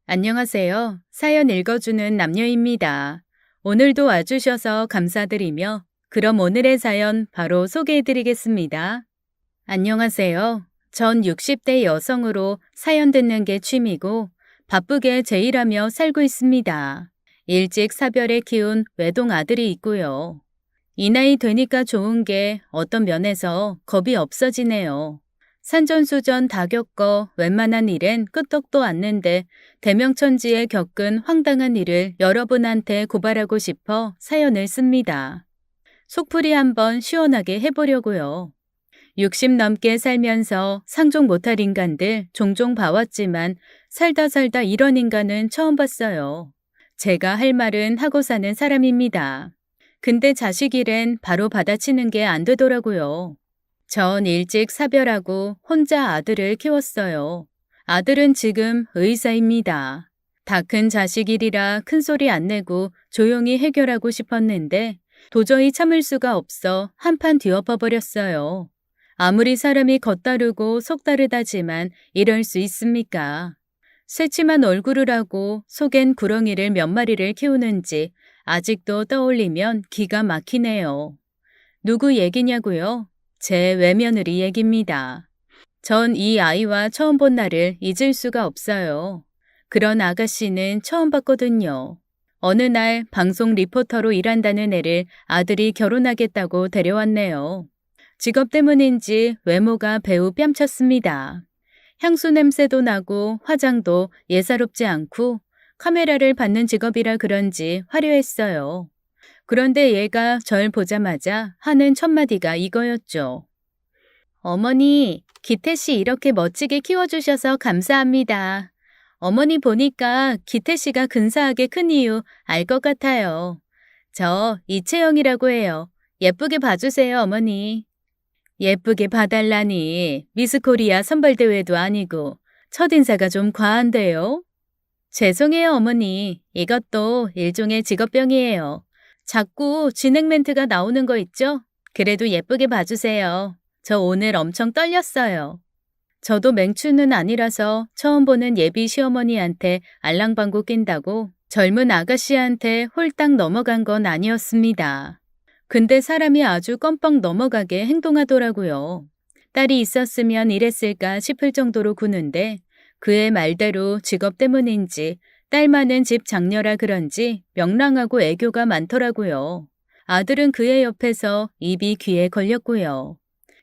안녕하세요. 사연 읽어주는 남녀입니다. 오늘도 와주셔서 감사드리며, 그럼 오늘의 사연 바로 소개해드리겠습니다. 안녕하세요. 전 60대 여성으로 사연 듣는 게 취미고, 바쁘게 제일하며 살고 있습니다. 일찍 사별에 키운 외동 아들이 있고요. 이 나이 되니까 좋은 게 어떤 면에서 겁이 없어지네요. 산전수전 다 겪어 웬만한 일엔 끄떡도 않는데 대명천지에 겪은 황당한 일을 여러분한테 고발하고 싶어 사연을 씁니다. 속풀이 한번 시원하게 해보려고요. 60 넘게 살면서 상종 못할 인간들 종종 봐왔지만 살다 살다 이런 인간은 처음 봤어요. 제가 할 말은 하고 사는 사람입니다. 근데 자식 일엔 바로 받아치는 게 안 되더라고요. 전 일찍 사별하고 혼자 아들을 키웠어요. 아들은 지금 의사입니다. 다 큰 자식 일이라 큰 소리 안 내고 조용히 해결하고 싶었는데 도저히 참을 수가 없어 한판 뒤엎어버렸어요. 아무리 사람이 겉다르고 속다르다지만 이럴 수 있습니까? 새침한 얼굴을 하고 속엔 구렁이를 몇 마리를 키우는지 아직도 떠올리면 기가 막히네요. 누구 얘기냐고요? 제 외며느리 얘기입니다. 전 이 아이와 처음 본 날을 잊을 수가 없어요. 그런 아가씨는 처음 봤거든요. 어느 날 방송 리포터로 일한다는 애를 아들이 결혼하겠다고 데려왔네요. 직업 때문인지 외모가 배우 뺨쳤습니다. 향수 냄새도 나고 화장도 예사롭지 않고 카메라를 받는 직업이라 그런지 화려했어요. 그런데 얘가 절 보자마자 하는 첫 마디가 이거였죠. 어머니, 기태 씨 이렇게 멋지게 키워주셔서 감사합니다. 어머니 보니까 기태 씨가 근사하게 큰 이유 알 것 같아요. 저 이채영이라고 해요. 예쁘게 봐주세요, 어머니. 예쁘게 봐달라니 미스 코리아 선발대회도 아니고 첫인사가 좀 과한데요. 죄송해요, 어머니. 이것도 일종의 직업병이에요. 자꾸 진행 멘트가 나오는 거 있죠? 그래도 예쁘게 봐주세요. 저 오늘 엄청 떨렸어요. 저도 맹추는 아니라서 처음 보는 예비 시어머니한테 알랑방구 낀다고 젊은 아가씨한테 홀딱 넘어간 건 아니었습니다. 근데 사람이 아주 껌뻑 넘어가게 행동하더라고요. 딸이 있었으면 이랬을까 싶을 정도로 구는데 그의 말대로 직업 때문인지 딸 많은 집 장녀라 그런지 명랑하고 애교가 많더라고요. 아들은 그의 옆에서 입이 귀에 걸렸고요.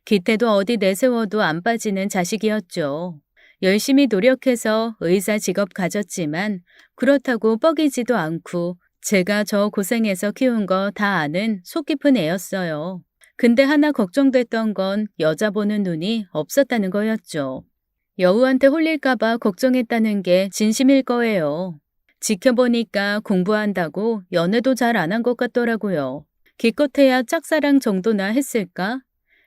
기태도 어디 내세워도 안 빠지는 자식이었죠. 열심히 노력해서 의사 직업 가졌지만 그렇다고 뻐기지도 않고 제가 저 고생해서 키운 거 다 아는 속 깊은 애였어요. 근데 하나 걱정됐던 건 여자 보는 눈이 없었다는 거였죠. 여우한테 홀릴까봐 걱정했다는 게 진심일 거예요. 지켜보니까 공부한다고 연애도 잘 안 한 것 같더라고요. 기껏해야 짝사랑 정도나 했을까?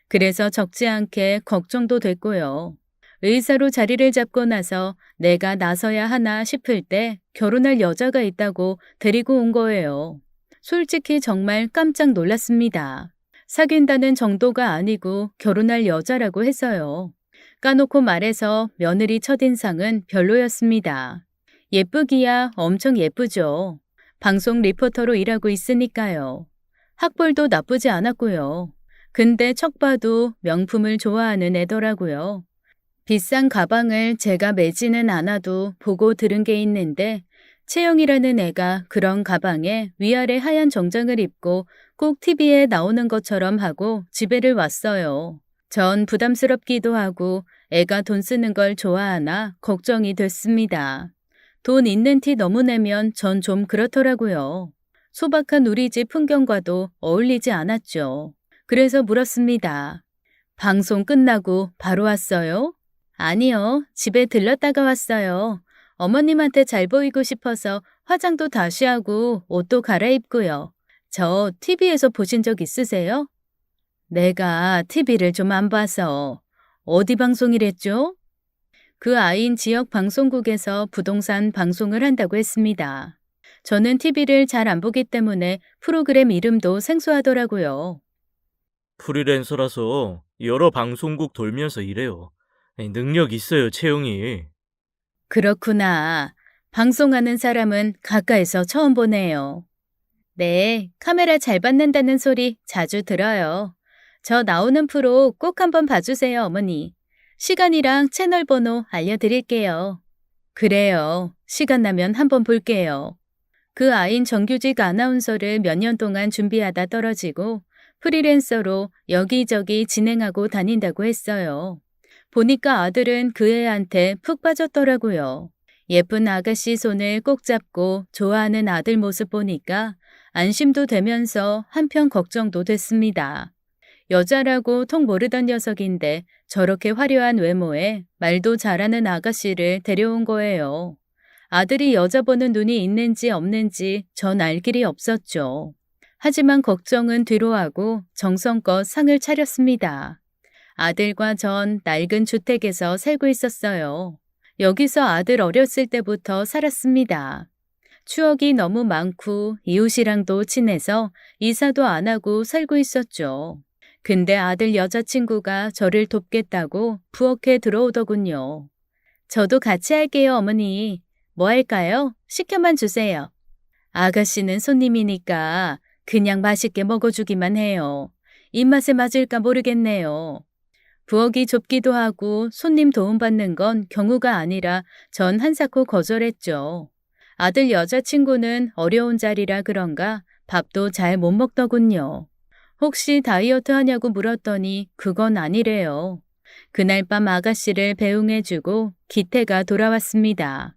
그래서 적지 않게 걱정도 됐고요. 의사로 자리를 잡고 나서 내가 나서야 하나 싶을 때 결혼할 여자가 있다고 데리고 온 거예요. 솔직히 정말 깜짝 놀랐습니다. 사귄다는 정도가 아니고 결혼할 여자라고 해서요. 까놓고 말해서 며느리 첫인상은 별로였습니다. 예쁘기야 엄청 예쁘죠. 방송 리포터로 일하고 있으니까요. 학벌도 나쁘지 않았고요. 근데 척 봐도 명품을 좋아하는 애더라고요. 비싼 가방을 제가 매지는 않아도 보고 들은 게 있는데 채영이라는 애가 그런 가방에 위아래 하얀 정장을 입고 꼭 TV에 나오는 것처럼 하고 집에를 왔어요. 전 부담스럽기도 하고 애가 돈 쓰는 걸 좋아하나 걱정이 됐습니다. 돈 있는 티 너무 내면 전 좀 그렇더라고요. 소박한 우리 집 풍경과도 어울리지 않았죠. 그래서 물었습니다. 방송 끝나고 바로 왔어요? 아니요, 집에 들렀다가 왔어요. 어머님한테 잘 보이고 싶어서 화장도 다시 하고 옷도 갈아입고요. 저 TV에서 보신 적 있으세요? 내가 TV를 좀 안 봐서. 어디 방송이랬죠? 그 아이인 지역 방송국에서 부동산 방송을 한다고 했습니다. 저는 TV를 잘 안 보기 때문에 프로그램 이름도 생소하더라고요. 프리랜서라서 여러 방송국 돌면서 일해요. 능력 있어요, 채용이. 그렇구나. 방송하는 사람은 가까이서 처음 보네요. 네, 카메라 잘 받는다는 소리 자주 들어요. 저 나오는 프로 꼭 한번 봐주세요, 어머니. 시간이랑 채널 번호 알려드릴게요. 그래요. 시간 나면 한번 볼게요. 그 아인 정규직 아나운서를 몇 년 동안 준비하다 떨어지고 프리랜서로 여기저기 진행하고 다닌다고 했어요. 보니까 아들은 그 애한테 푹 빠졌더라고요. 예쁜 아가씨 손을 꼭 잡고 좋아하는 아들 모습 보니까 안심도 되면서 한편 걱정도 됐습니다. 여자라고 통 모르던 녀석인데 저렇게 화려한 외모에 말도 잘하는 아가씨를 데려온 거예요. 아들이 여자 보는 눈이 있는지 없는지 전 알 길이 없었죠. 하지만 걱정은 뒤로 하고 정성껏 상을 차렸습니다. 아들과 전 낡은 주택에서 살고 있었어요. 여기서 아들 어렸을 때부터 살았습니다. 추억이 너무 많고 이웃이랑도 친해서 이사도 안 하고 살고 있었죠. 근데 아들 여자친구가 저를 돕겠다고 부엌에 들어오더군요. 저도 같이 할게요, 어머니. 뭐 할까요? 시켜만 주세요. 아가씨는 손님이니까 그냥 맛있게 먹어주기만 해요. 입맛에 맞을까 모르겠네요. 부엌이 좁기도 하고 손님 도움받는 건 경우가 아니라 전 한사코 거절했죠. 아들 여자친구는 어려운 자리라 그런가 밥도 잘 못 먹더군요. 혹시 다이어트 하냐고 물었더니 그건 아니래요. 그날 밤 아가씨를 배웅해주고 기태가 돌아왔습니다.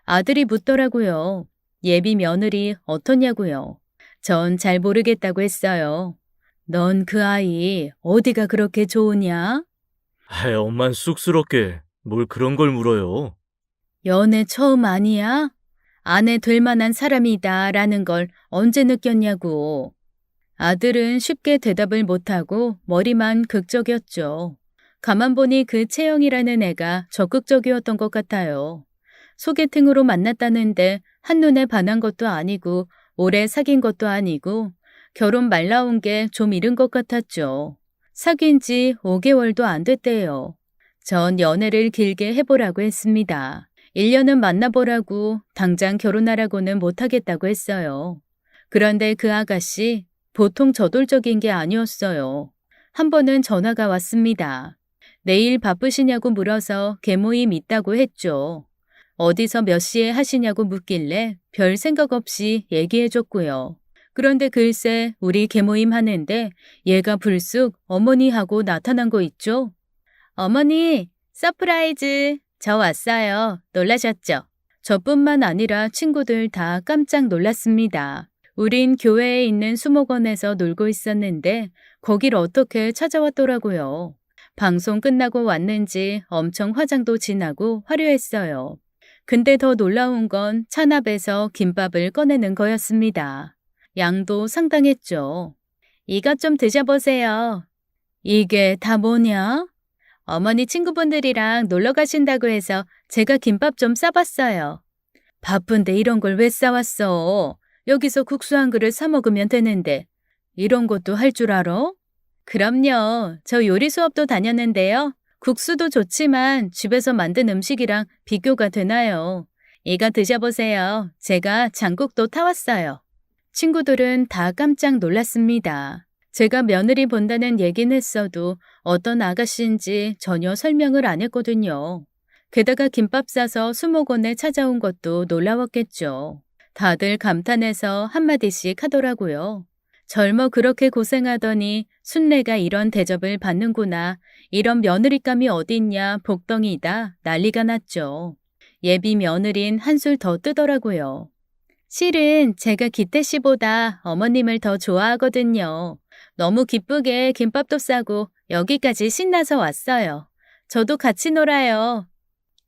아들이 묻더라고요. 예비 며느리 어떻냐고요. 전 잘 모르겠다고 했어요. 넌 그 아이 어디가 그렇게 좋으냐? 아이, 엄만 쑥스럽게 뭘 그런 걸 물어요. 연애 처음 아니야? 아내 될 만한 사람이다라는 걸 언제 느꼈냐고. 아들은 쉽게 대답을 못하고 머리만 극적였죠. 가만 보니 그 채영이라는 애가 적극적이었던 것 같아요. 소개팅으로 만났다는데 한눈에 반한 것도 아니고 오래 사귄 것도 아니고 결혼 말 나온 게 좀 이른 것 같았죠. 사귄 지 5개월도 안 됐대요. 전 연애를 길게 해보라고 했습니다. 1년은 만나보라고 당장 결혼하라고는 못하겠다고 했어요. 그런데 그 아가씨 보통 저돌적인 게 아니었어요. 한 번은 전화가 왔습니다. 내일 바쁘시냐고 물어서 개모임 있다고 했죠. 어디서 몇 시에 하시냐고 묻길래 별 생각 없이 얘기해줬고요. 그런데 글쎄 우리 개모임 하는데 얘가 불쑥 어머니하고 나타난 거 있죠? 어머니, 서프라이즈. 저 왔어요. 놀라셨죠? 저뿐만 아니라 친구들 다 깜짝 놀랐습니다. 우린 교회에 있는 수목원에서 놀고 있었는데 거길 어떻게 찾아왔더라고요. 방송 끝나고 왔는지 엄청 화장도 진하고 화려했어요. 근데 더 놀라운 건 찬압에서 김밥을 꺼내는 거였습니다. 양도 상당했죠. 이것 좀 드셔보세요. 이게 다 뭐냐? 어머니 친구분들이랑 놀러 가신다고 해서 제가 김밥 좀 싸봤어요. 바쁜데 이런 걸 왜 싸왔어? 여기서 국수 한 그릇 사 먹으면 되는데. 이런 것도 할 줄 알아? 그럼요. 저 요리 수업도 다녔는데요. 국수도 좋지만 집에서 만든 음식이랑 비교가 되나요? 이거 드셔보세요. 제가 장국도 타왔어요. 친구들은 다 깜짝 놀랐습니다. 제가 며느리 본다는 얘긴 했어도 어떤 아가씨인지 전혀 설명을 안 했거든요. 게다가 김밥 싸서 수목원에 찾아온 것도 놀라웠겠죠. 다들 감탄해서 한마디씩 하더라고요. 젊어 그렇게 고생하더니 순례가 이런 대접을 받는구나. 이런 며느리감이 어딨냐 복덩이다 난리가 났죠. 예비 며느린 한술 더 뜨더라고요. 실은 제가 기태 씨보다 어머님을 더 좋아하거든요. 너무 기쁘게 김밥도 싸고 여기까지 신나서 왔어요. 저도 같이 놀아요.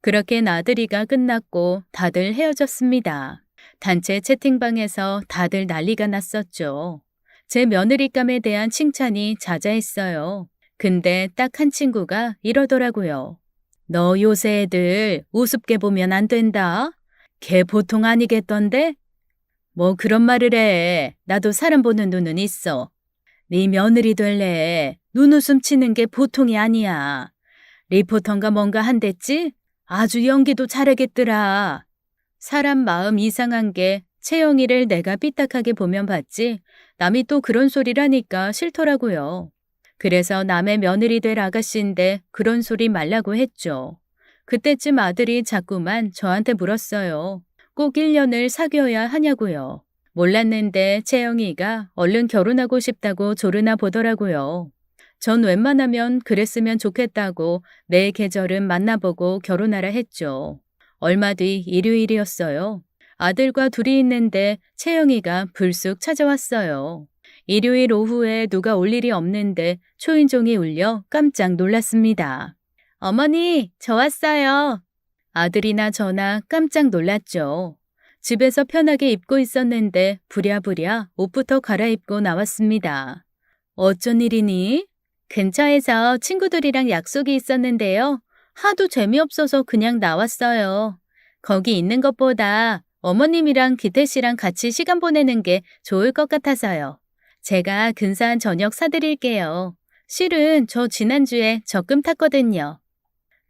그렇게 나들이가 끝났고 다들 헤어졌습니다. 단체 채팅방에서 다들 난리가 났었죠. 제 며느리감에 대한 칭찬이 자자했어요. 근데 딱 한 친구가 이러더라고요. 너 요새 애들 우습게 보면 안 된다. 걔 보통 아니겠던데? 뭐 그런 말을 해. 나도 사람 보는 눈은 있어. 네 며느리 될래. 눈웃음 치는 게 보통이 아니야. 리포터인가 뭔가 한댔지? 아주 연기도 잘하겠더라. 사람 마음 이상한 게 채영이를 내가 삐딱하게 보면 봤지 남이 또 그런 소리를 하니까 싫더라고요. 그래서 남의 며느리 될 아가씨인데 그런 소리 말라고 했죠. 그때쯤 아들이 자꾸만 저한테 물었어요. 꼭 1년을 사귀어야 하냐고요. 몰랐는데 채영이가 얼른 결혼하고 싶다고 조르나 보더라고요. 전 웬만하면 그랬으면 좋겠다고 내 계절은 만나보고 결혼하라 했죠. 얼마 뒤 일요일이었어요. 아들과 둘이 있는데 채영이가 불쑥 찾아왔어요. 일요일 오후에 누가 올 일이 없는데 초인종이 울려 깜짝 놀랐습니다. 어머니, 저 왔어요. 아들이나 저나 깜짝 놀랐죠. 집에서 편하게 입고 있었는데 부랴부랴 옷부터 갈아입고 나왔습니다. 어쩐 일이니? 근처에서 친구들이랑 약속이 있었는데요. 하도 재미없어서 그냥 나왔어요. 거기 있는 것보다 어머님이랑 기태 씨랑 같이 시간 보내는 게 좋을 것 같아서요. 제가 근사한 저녁 사드릴게요. 실은 저 지난주에 적금 탔거든요.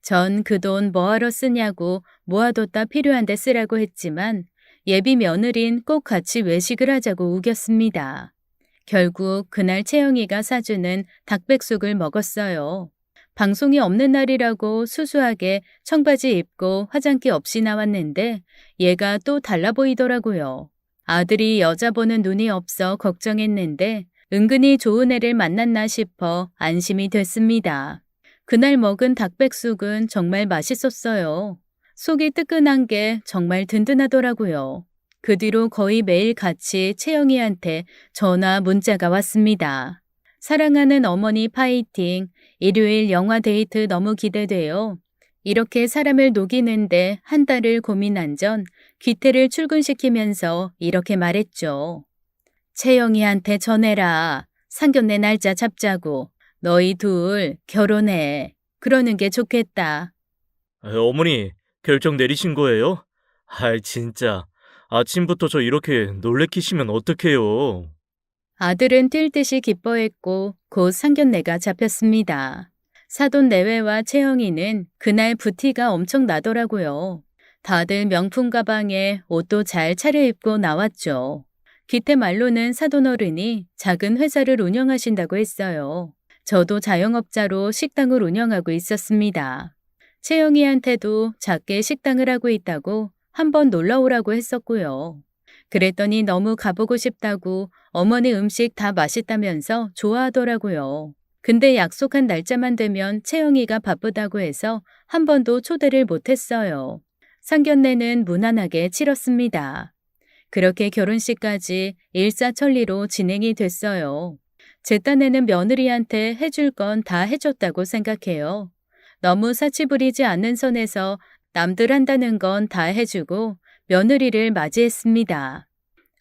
전 그 돈 뭐하러 쓰냐고 모아뒀다 필요한데 쓰라고 했지만 예비 며느린 꼭 같이 외식을 하자고 우겼습니다. 결국 그날 채영이가 사주는 닭백숙을 먹었어요. 방송이 없는 날이라고 수수하게 청바지 입고 화장기 없이 나왔는데 얘가 또 달라 보이더라고요. 아들이 여자 보는 눈이 없어 걱정했는데 은근히 좋은 애를 만났나 싶어 안심이 됐습니다. 그날 먹은 닭백숙은 정말 맛있었어요. 속이 뜨끈한 게 정말 든든하더라고요. 그 뒤로 거의 매일 같이 채영이한테 전화 문자가 왔습니다. 사랑하는 어머니 파이팅. 일요일 영화 데이트 너무 기대돼요. 이렇게 사람을 녹이는데 한 달을 고민한 전 기태를 출근시키면서 이렇게 말했죠. 채영이한테 전해라. 상견례 날짜 잡자고. 너희 둘 결혼해. 그러는 게 좋겠다. 어머니, 결정 내리신 거예요? 진짜. 아침부터 저 이렇게 놀래키시면 어떡해요? 아들은 뛸 듯이 기뻐했고 곧 상견례가 잡혔습니다. 사돈 내외와 채영이는 그날 부티가 엄청 나더라고요. 다들 명품 가방에 옷도 잘 차려입고 나왔죠. 기태 말로는 사돈 어른이 작은 회사를 운영하신다고 했어요. 저도 자영업자로 식당을 운영하고 있었습니다. 채영이한테도 작게 식당을 하고 있다고 한번 놀러 오라고 했었고요. 그랬더니 너무 가보고 싶다고 어머니 음식 다 맛있다면서 좋아하더라고요. 근데 약속한 날짜만 되면 채영이가 바쁘다고 해서 한 번도 초대를 못했어요. 상견례는 무난하게 치렀습니다. 그렇게 결혼식까지 일사천리로 진행이 됐어요. 제 딴에는 며느리한테 해줄 건 다 해줬다고 생각해요. 너무 사치 부리지 않는 선에서 남들 한다는 건 다 해주고 며느리를 맞이했습니다.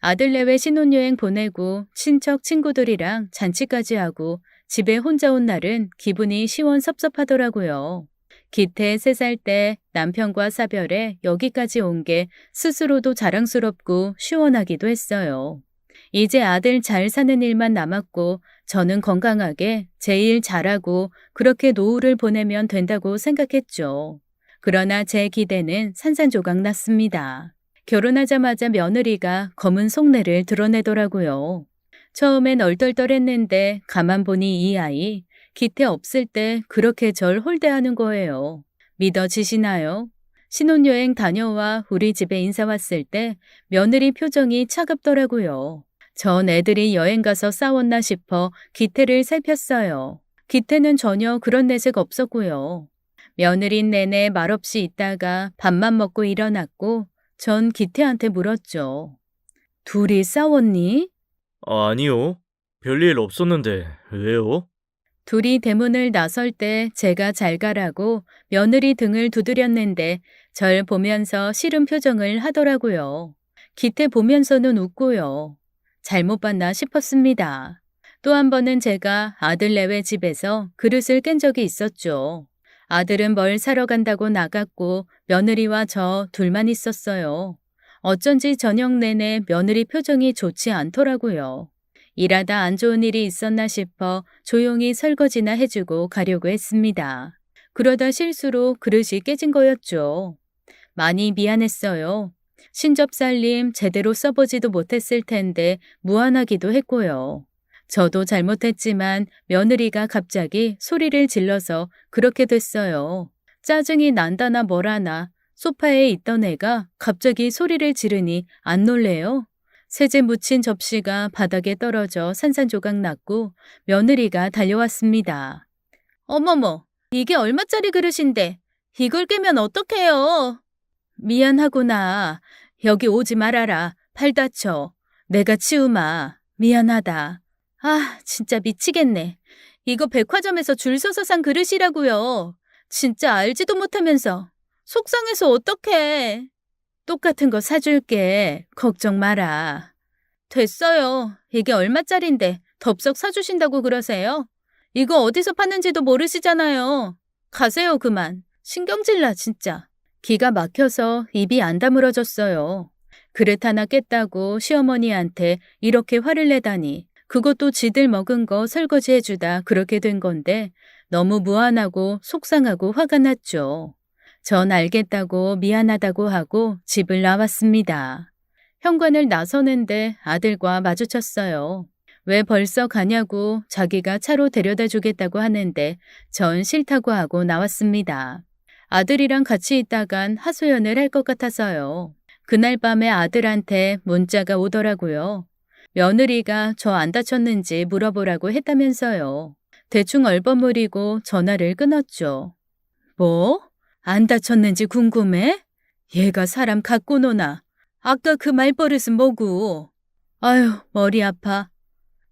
아들 내외 신혼여행 보내고 친척 친구들이랑 잔치까지 하고 집에 혼자 온 날은 기분이 시원섭섭하더라고요. 기태 3살 때 남편과 사별해 여기까지 온 게 스스로도 자랑스럽고 시원하기도 했어요. 이제 아들 잘 사는 일만 남았고 저는 건강하게 제 일 잘하고 그렇게 노후를 보내면 된다고 생각했죠. 그러나 제 기대는 산산조각 났습니다. 결혼하자마자 며느리가 검은 속내를 드러내더라고요. 처음엔 얼떨떨했는데 가만 보니 이 아이 기태 없을 때 그렇게 절 홀대하는 거예요. 믿어지시나요? 신혼여행 다녀와 우리 집에 인사 왔을 때 며느리 표정이 차갑더라고요. 전 애들이 여행 가서 싸웠나 싶어 기태를 살폈어요. 기태는 전혀 그런 내색 없었고요. 며느린 내내 말없이 있다가 밥만 먹고 일어났고 전 기태한테 물었죠. 둘이 싸웠니? 아니요. 별일 없었는데 왜요? 둘이 대문을 나설 때 제가 잘 가라고 며느리 등을 두드렸는데 절 보면서 싫은 표정을 하더라고요. 기태 보면서는 웃고요. 잘못 봤나 싶었습니다. 또 한 번은 제가 아들 내외 집에서 그릇을 깬 적이 있었죠. 아들은 뭘 사러 간다고 나갔고 며느리와 저 둘만 있었어요. 어쩐지 저녁 내내 며느리 표정이 좋지 않더라고요. 일하다 안 좋은 일이 있었나 싶어 조용히 설거지나 해주고 가려고 했습니다. 그러다 실수로 그릇이 깨진 거였죠. 많이 미안했어요. 신접살림 제대로 써보지도 못했을 텐데 무안하기도 했고요. 저도 잘못했지만 며느리가 갑자기 소리를 질러서 그렇게 됐어요. 짜증이 난다나 뭐라나 소파에 있던 애가 갑자기 소리를 지르니 안 놀래요? 세제 묻힌 접시가 바닥에 떨어져 산산조각 났고 며느리가 달려왔습니다. 어머머, 이게 얼마짜리 그릇인데 이걸 깨면 어떡해요? 미안하구나. 여기 오지 말아라. 팔 다쳐. 내가 치우마. 미안하다. 아, 진짜 미치겠네. 이거 백화점에서 줄 서서 산 그릇이라고요. 진짜 알지도 못하면서. 속상해서 어떡해. 똑같은 거 사줄게. 걱정 마라. 됐어요. 이게 얼마짜린데 덥석 사주신다고 그러세요? 이거 어디서 파는지도 모르시잖아요. 가세요, 그만. 신경질나, 진짜. 기가 막혀서 입이 안 다물어졌어요. 그릇 하나 깼다고 시어머니한테 이렇게 화를 내다니. 그것도 지들 먹은 거 설거지해주다 그렇게 된 건데 너무 무안하고 속상하고 화가 났죠. 전 알겠다고 미안하다고 하고 집을 나왔습니다. 현관을 나서는데 아들과 마주쳤어요. 왜 벌써 가냐고 자기가 차로 데려다 주겠다고 하는데 전 싫다고 하고 나왔습니다. 아들이랑 같이 있다간 하소연을 할 것 같아서요. 그날 밤에 아들한테 문자가 오더라고요. 며느리가 저 안 다쳤는지 물어보라고 했다면서요. 대충 얼버무리고 전화를 끊었죠. 뭐? 안 다쳤는지 궁금해? 얘가 사람 갖고 노나? 아까 그 말버릇은 뭐고? 아유, 머리 아파.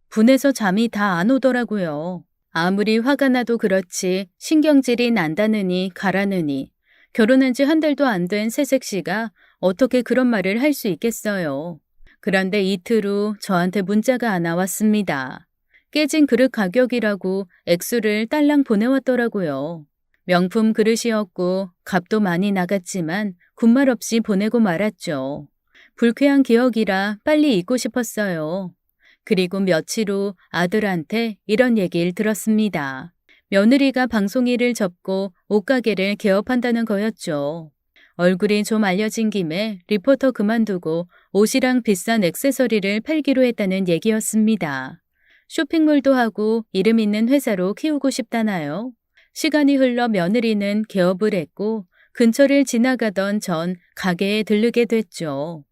분해서 잠이 다 안 오더라고요. 아무리 화가 나도 그렇지 신경질이 난다느니 가라느니 결혼한 지 한 달도 안 된 새색 씨가 어떻게 그런 말을 할 수 있겠어요. 그런데 이틀 후 저한테 문자가 하나 왔습니다. 깨진 그릇 가격이라고 액수를 딸랑 보내왔더라고요. 명품 그릇이었고 값도 많이 나갔지만 군말 없이 보내고 말았죠. 불쾌한 기억이라 빨리 잊고 싶었어요. 그리고 며칠 후 아들한테 이런 얘기를 들었습니다. 며느리가 방송일을 접고 옷가게를 개업한다는 거였죠. 얼굴이 좀 알려진 김에 리포터 그만두고 옷이랑 비싼 액세서리를 팔기로 했다는 얘기였습니다. 쇼핑몰도 하고 이름 있는 회사로 키우고 싶다나요? 시간이 흘러 며느리는 개업을 했고 근처를 지나가던 전 가게에 들르게 됐죠.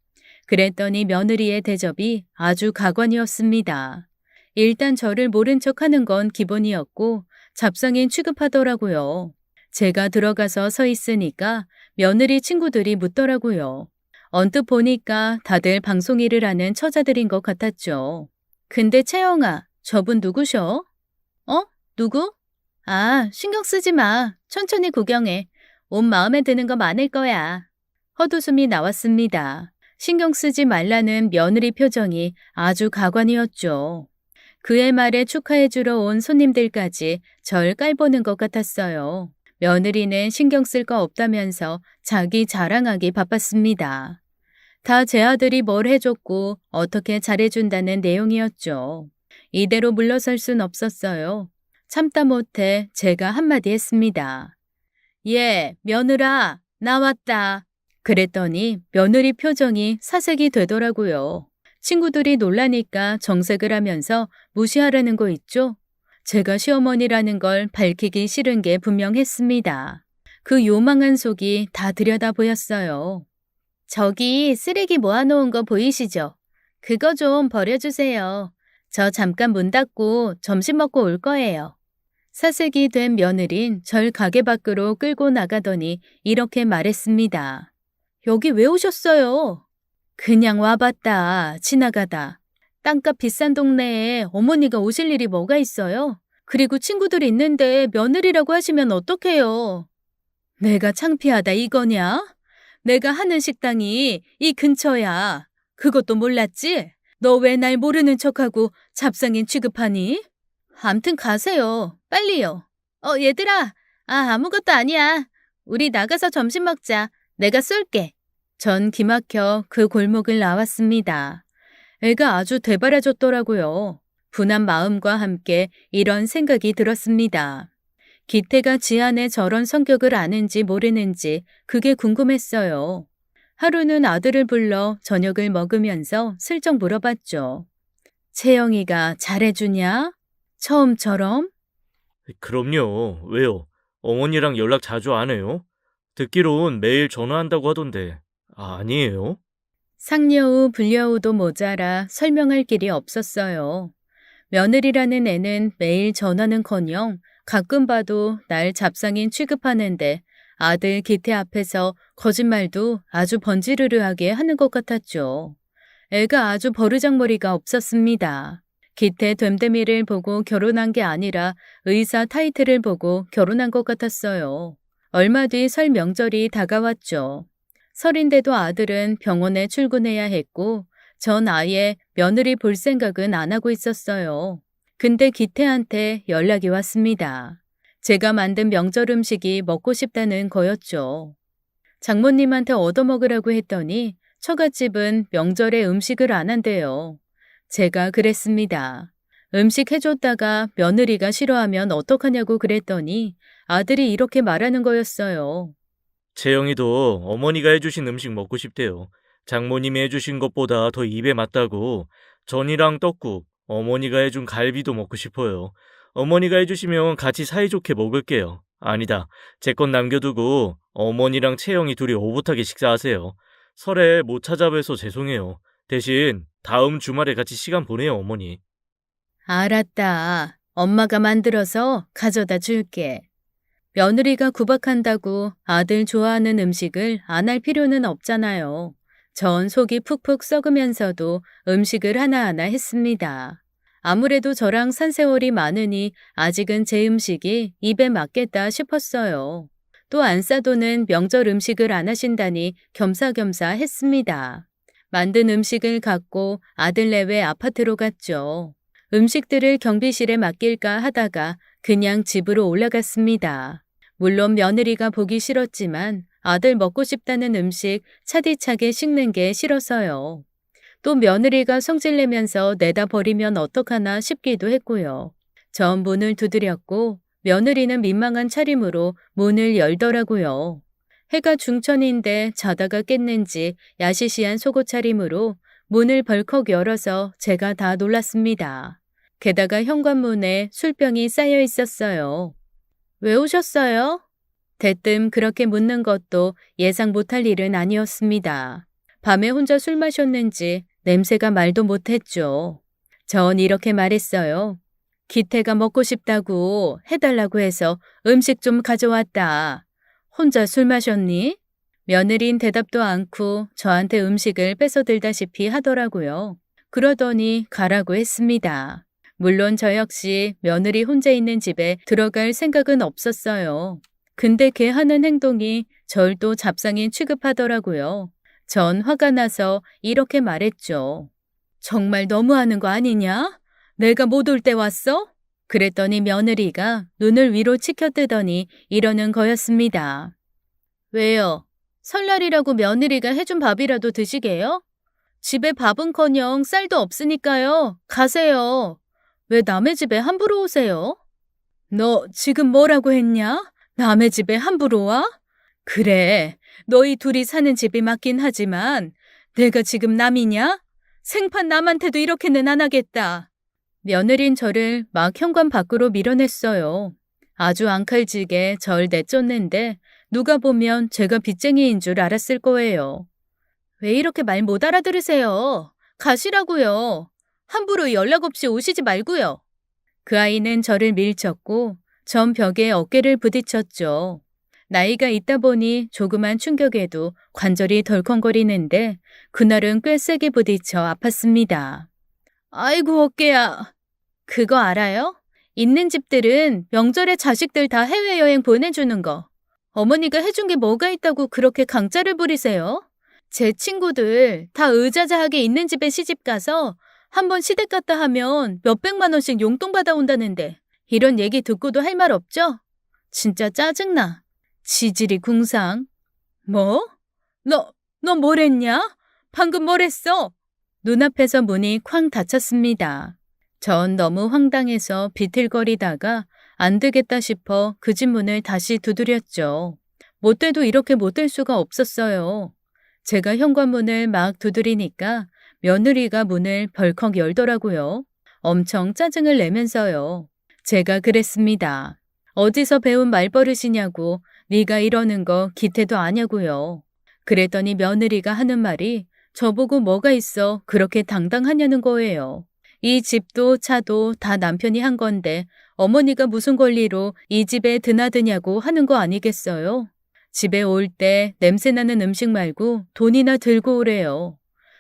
그랬더니 며느리의 대접이 아주 가관이었습니다. 일단 저를 모른 척하는 건 기본이었고 잡상인 취급하더라고요. 제가 들어가서 서 있으니까 며느리 친구들이 묻더라고요. 언뜻 보니까 다들 방송 일을 하는 처자들인 것 같았죠. 근데 채영아, 저분 누구셔? 어? 누구? 아, 신경 쓰지 마. 천천히 구경해. 옷 마음에 드는 거 많을 거야. 헛웃음이 나왔습니다. 신경 쓰지 말라는 며느리 표정이 아주 가관이었죠. 그의 말에 축하해주러 온 손님들까지 절 깔보는 것 같았어요. 며느리는 신경 쓸 거 없다면서 자기 자랑하기 바빴습니다. 다 제 아들이 뭘 해줬고 어떻게 잘해준다는 내용이었죠. 이대로 물러설 순 없었어요. 참다 못해 제가 한마디 했습니다. 예, 며느라, 나왔다. 그랬더니 며느리 표정이 사색이 되더라고요. 친구들이 놀라니까 정색을 하면서 무시하라는 거 있죠? 제가 시어머니라는 걸 밝히기 싫은 게 분명했습니다. 그 요망한 속이 다 들여다 보였어요. 저기 쓰레기 모아놓은 거 보이시죠? 그거 좀 버려주세요. 저 잠깐 문 닫고 점심 먹고 올 거예요. 사색이 된 며느린 절 가게 밖으로 끌고 나가더니 이렇게 말했습니다. 여기 왜 오셨어요? 그냥 와봤다. 지나가다. 땅값 비싼 동네에 어머니가 오실 일이 뭐가 있어요? 그리고 친구들이 있는데 며느리라고 하시면 어떡해요? 내가 창피하다 이거냐? 내가 하는 식당이 이 근처야. 그것도 몰랐지? 너 왜 날 모르는 척하고 잡상인 취급하니? 암튼 가세요. 빨리요. 얘들아. 아무것도 아니야. 우리 나가서 점심 먹자. 내가 쏠게. 전 기막혀 그 골목을 나왔습니다. 애가 아주 대바라졌더라고요. 분한 마음과 함께 이런 생각이 들었습니다. 기태가 지안의 저런 성격을 아는지 모르는지 그게 궁금했어요. 하루는 아들을 불러 저녁을 먹으면서 슬쩍 물어봤죠. 채영이가 잘해주냐? 처음처럼? 그럼요. 왜요? 어머니랑 연락 자주 안 해요? 듣기론 매일 전화한다고 하던데. 아니에요? 상여우, 불려우도 모자라 설명할 길이 없었어요. 며느리라는 애는 매일 전화는커녕 가끔 봐도 날 잡상인 취급하는데 아들 기태 앞에서 거짓말도 아주 번지르르하게 하는 것 같았죠. 애가 아주 버르장머리가 없었습니다. 기태 됨됨이를 보고 결혼한 게 아니라 의사 타이틀을 보고 결혼한 것 같았어요. 얼마 뒤 설 명절이 다가왔죠. 설인데도 아들은 병원에 출근해야 했고 전 아예 며느리 볼 생각은 안 하고 있었어요. 근데 기태한테 연락이 왔습니다. 제가 만든 명절 음식이 먹고 싶다는 거였죠. 장모님한테 얻어먹으라고 했더니 처갓집은 명절에 음식을 안 한대요. 제가 그랬습니다. 음식 해줬다가 며느리가 싫어하면 어떡하냐고 그랬더니 아들이 이렇게 말하는 거였어요. 채영이도 어머니가 해주신 음식 먹고 싶대요. 장모님이 해주신 것보다 더 입에 맞다고 전이랑 떡국, 어머니가 해준 갈비도 먹고 싶어요. 어머니가 해주시면 같이 사이좋게 먹을게요. 아니다. 제 건 남겨두고 어머니랑 채영이 둘이 오붓하게 식사하세요. 설에 못 찾아뵈서 죄송해요. 대신 다음 주말에 같이 시간 보내요, 어머니. 알았다. 엄마가 만들어서 가져다 줄게. 며느리가 구박한다고 아들 좋아하는 음식을 안 할 필요는 없잖아요. 전 속이 푹푹 썩으면서도 음식을 하나하나 했습니다. 아무래도 저랑 산세월이 많으니 아직은 제 음식이 입에 맞겠다 싶었어요. 또 안싸도는 명절 음식을 안 하신다니 겸사겸사 했습니다. 만든 음식을 갖고 아들 내외 아파트로 갔죠. 음식들을 경비실에 맡길까 하다가 그냥 집으로 올라갔습니다. 물론 며느리가 보기 싫었지만 아들 먹고 싶다는 음식 차디차게 식는 게 싫어서요. 또 며느리가 성질내면서 내다 버리면 어떡하나 싶기도 했고요. 전 문을 두드렸고 며느리는 민망한 차림으로 문을 열더라고요. 해가 중천인데 자다가 깼는지 야시시한 속옷 차림으로 문을 벌컥 열어서 제가 다 놀랐습니다. 게다가 현관문에 술병이 쌓여 있었어요. 왜 오셨어요? 대뜸 그렇게 묻는 것도 예상 못할 일은 아니었습니다. 밤에 혼자 술 마셨는지 냄새가 말도 못했죠. 전 이렇게 말했어요. 기태가 먹고 싶다고 해달라고 해서 음식 좀 가져왔다. 혼자 술 마셨니? 며느린 대답도 않고 저한테 음식을 뺏어들다시피 하더라고요. 그러더니 가라고 했습니다. 물론 저 역시 며느리 혼자 있는 집에 들어갈 생각은 없었어요. 근데 걔 하는 행동이 절 또 잡상인 취급하더라고요. 전 화가 나서 이렇게 말했죠. 정말 너무하는 거 아니냐? 내가 못 올 때 왔어? 그랬더니 며느리가 눈을 위로 치켜뜨더니 이러는 거였습니다. 왜요? 설날이라고 며느리가 해준 밥이라도 드시게요? 집에 밥은커녕 쌀도 없으니까요. 가세요. 왜 남의 집에 함부로 오세요? 너 지금 뭐라고 했냐? 남의 집에 함부로 와? 그래, 너희 둘이 사는 집이 맞긴 하지만 내가 지금 남이냐? 생판 남한테도 이렇게는 안 하겠다. 며느린 저를 막 현관 밖으로 밀어냈어요. 아주 앙칼지게 절 내쫓는데 누가 보면 제가 빚쟁이인 줄 알았을 거예요. 왜 이렇게 말 못 알아들으세요? 가시라고요. 함부로 연락 없이 오시지 말고요. 그 아이는 저를 밀쳤고 전 벽에 어깨를 부딪혔죠. 나이가 있다 보니 조그만 충격에도 관절이 덜컹거리는데 그날은 꽤 세게 부딪혀 아팠습니다. 아이고 어깨야. 그거 알아요? 있는 집들은 명절에 자식들 다 해외여행 보내주는 거. 어머니가 해준 게 뭐가 있다고 그렇게 강짜를 부리세요? 제 친구들 다 의자자하게 있는 집에 시집가서 한번 시댁 갔다 하면 몇백만 원씩 용돈 받아온다는데 이런 얘기 듣고도 할 말 없죠? 진짜 짜증나. 지질이 궁상. 뭐? 너 뭐랬냐? 방금 뭐랬어? 눈앞에서 문이 쾅 닫혔습니다. 전 너무 황당해서 비틀거리다가 안 되겠다 싶어 그 집 문을 다시 두드렸죠. 못 돼도 이렇게 못 될 수가 없었어요. 제가 현관문을 막 두드리니까 며느리가 문을 벌컥 열더라고요. 엄청 짜증을 내면서요. 제가 그랬습니다. 어디서 배운 말버릇이냐고, 네가 이러는 거 기태도 아냐고요. 그랬더니 며느리가 하는 말이 저보고 뭐가 있어 그렇게 당당하냐는 거예요. 이 집도 차도 다 남편이 한 건데 어머니가 무슨 권리로 이 집에 드나드냐고 하는 거 아니겠어요? 집에 올 때 냄새나는 음식 말고 돈이나 들고 오래요.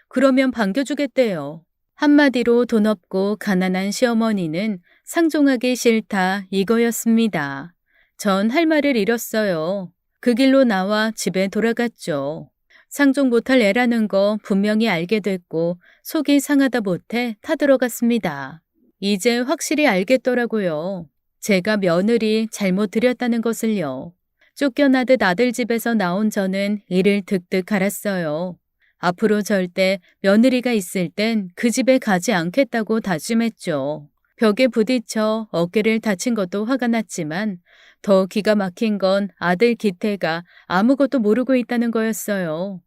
그러면 반겨주겠대요. 한마디로 돈 없고 가난한 시어머니는 상종하기 싫다 이거였습니다. 전 할 말을 잃었어요. 그 길로 나와 집에 돌아갔죠. 상종 못할 애라는 거 분명히 알게 됐고 속이 상하다 못해 타들어갔습니다. 이제 확실히 알겠더라고요. 제가 며느리 잘못 들였다는 것을요. 쫓겨나듯 아들 집에서 나온 저는 이를 득득 갈았어요. 앞으로 절대 며느리가 있을 땐 그 집에 가지 않겠다고 다짐했죠. 벽에 부딪혀 어깨를 다친 것도 화가 났지만 더 기가 막힌 건 아들 기태가 아무것도 모르고 있다는 거였어요.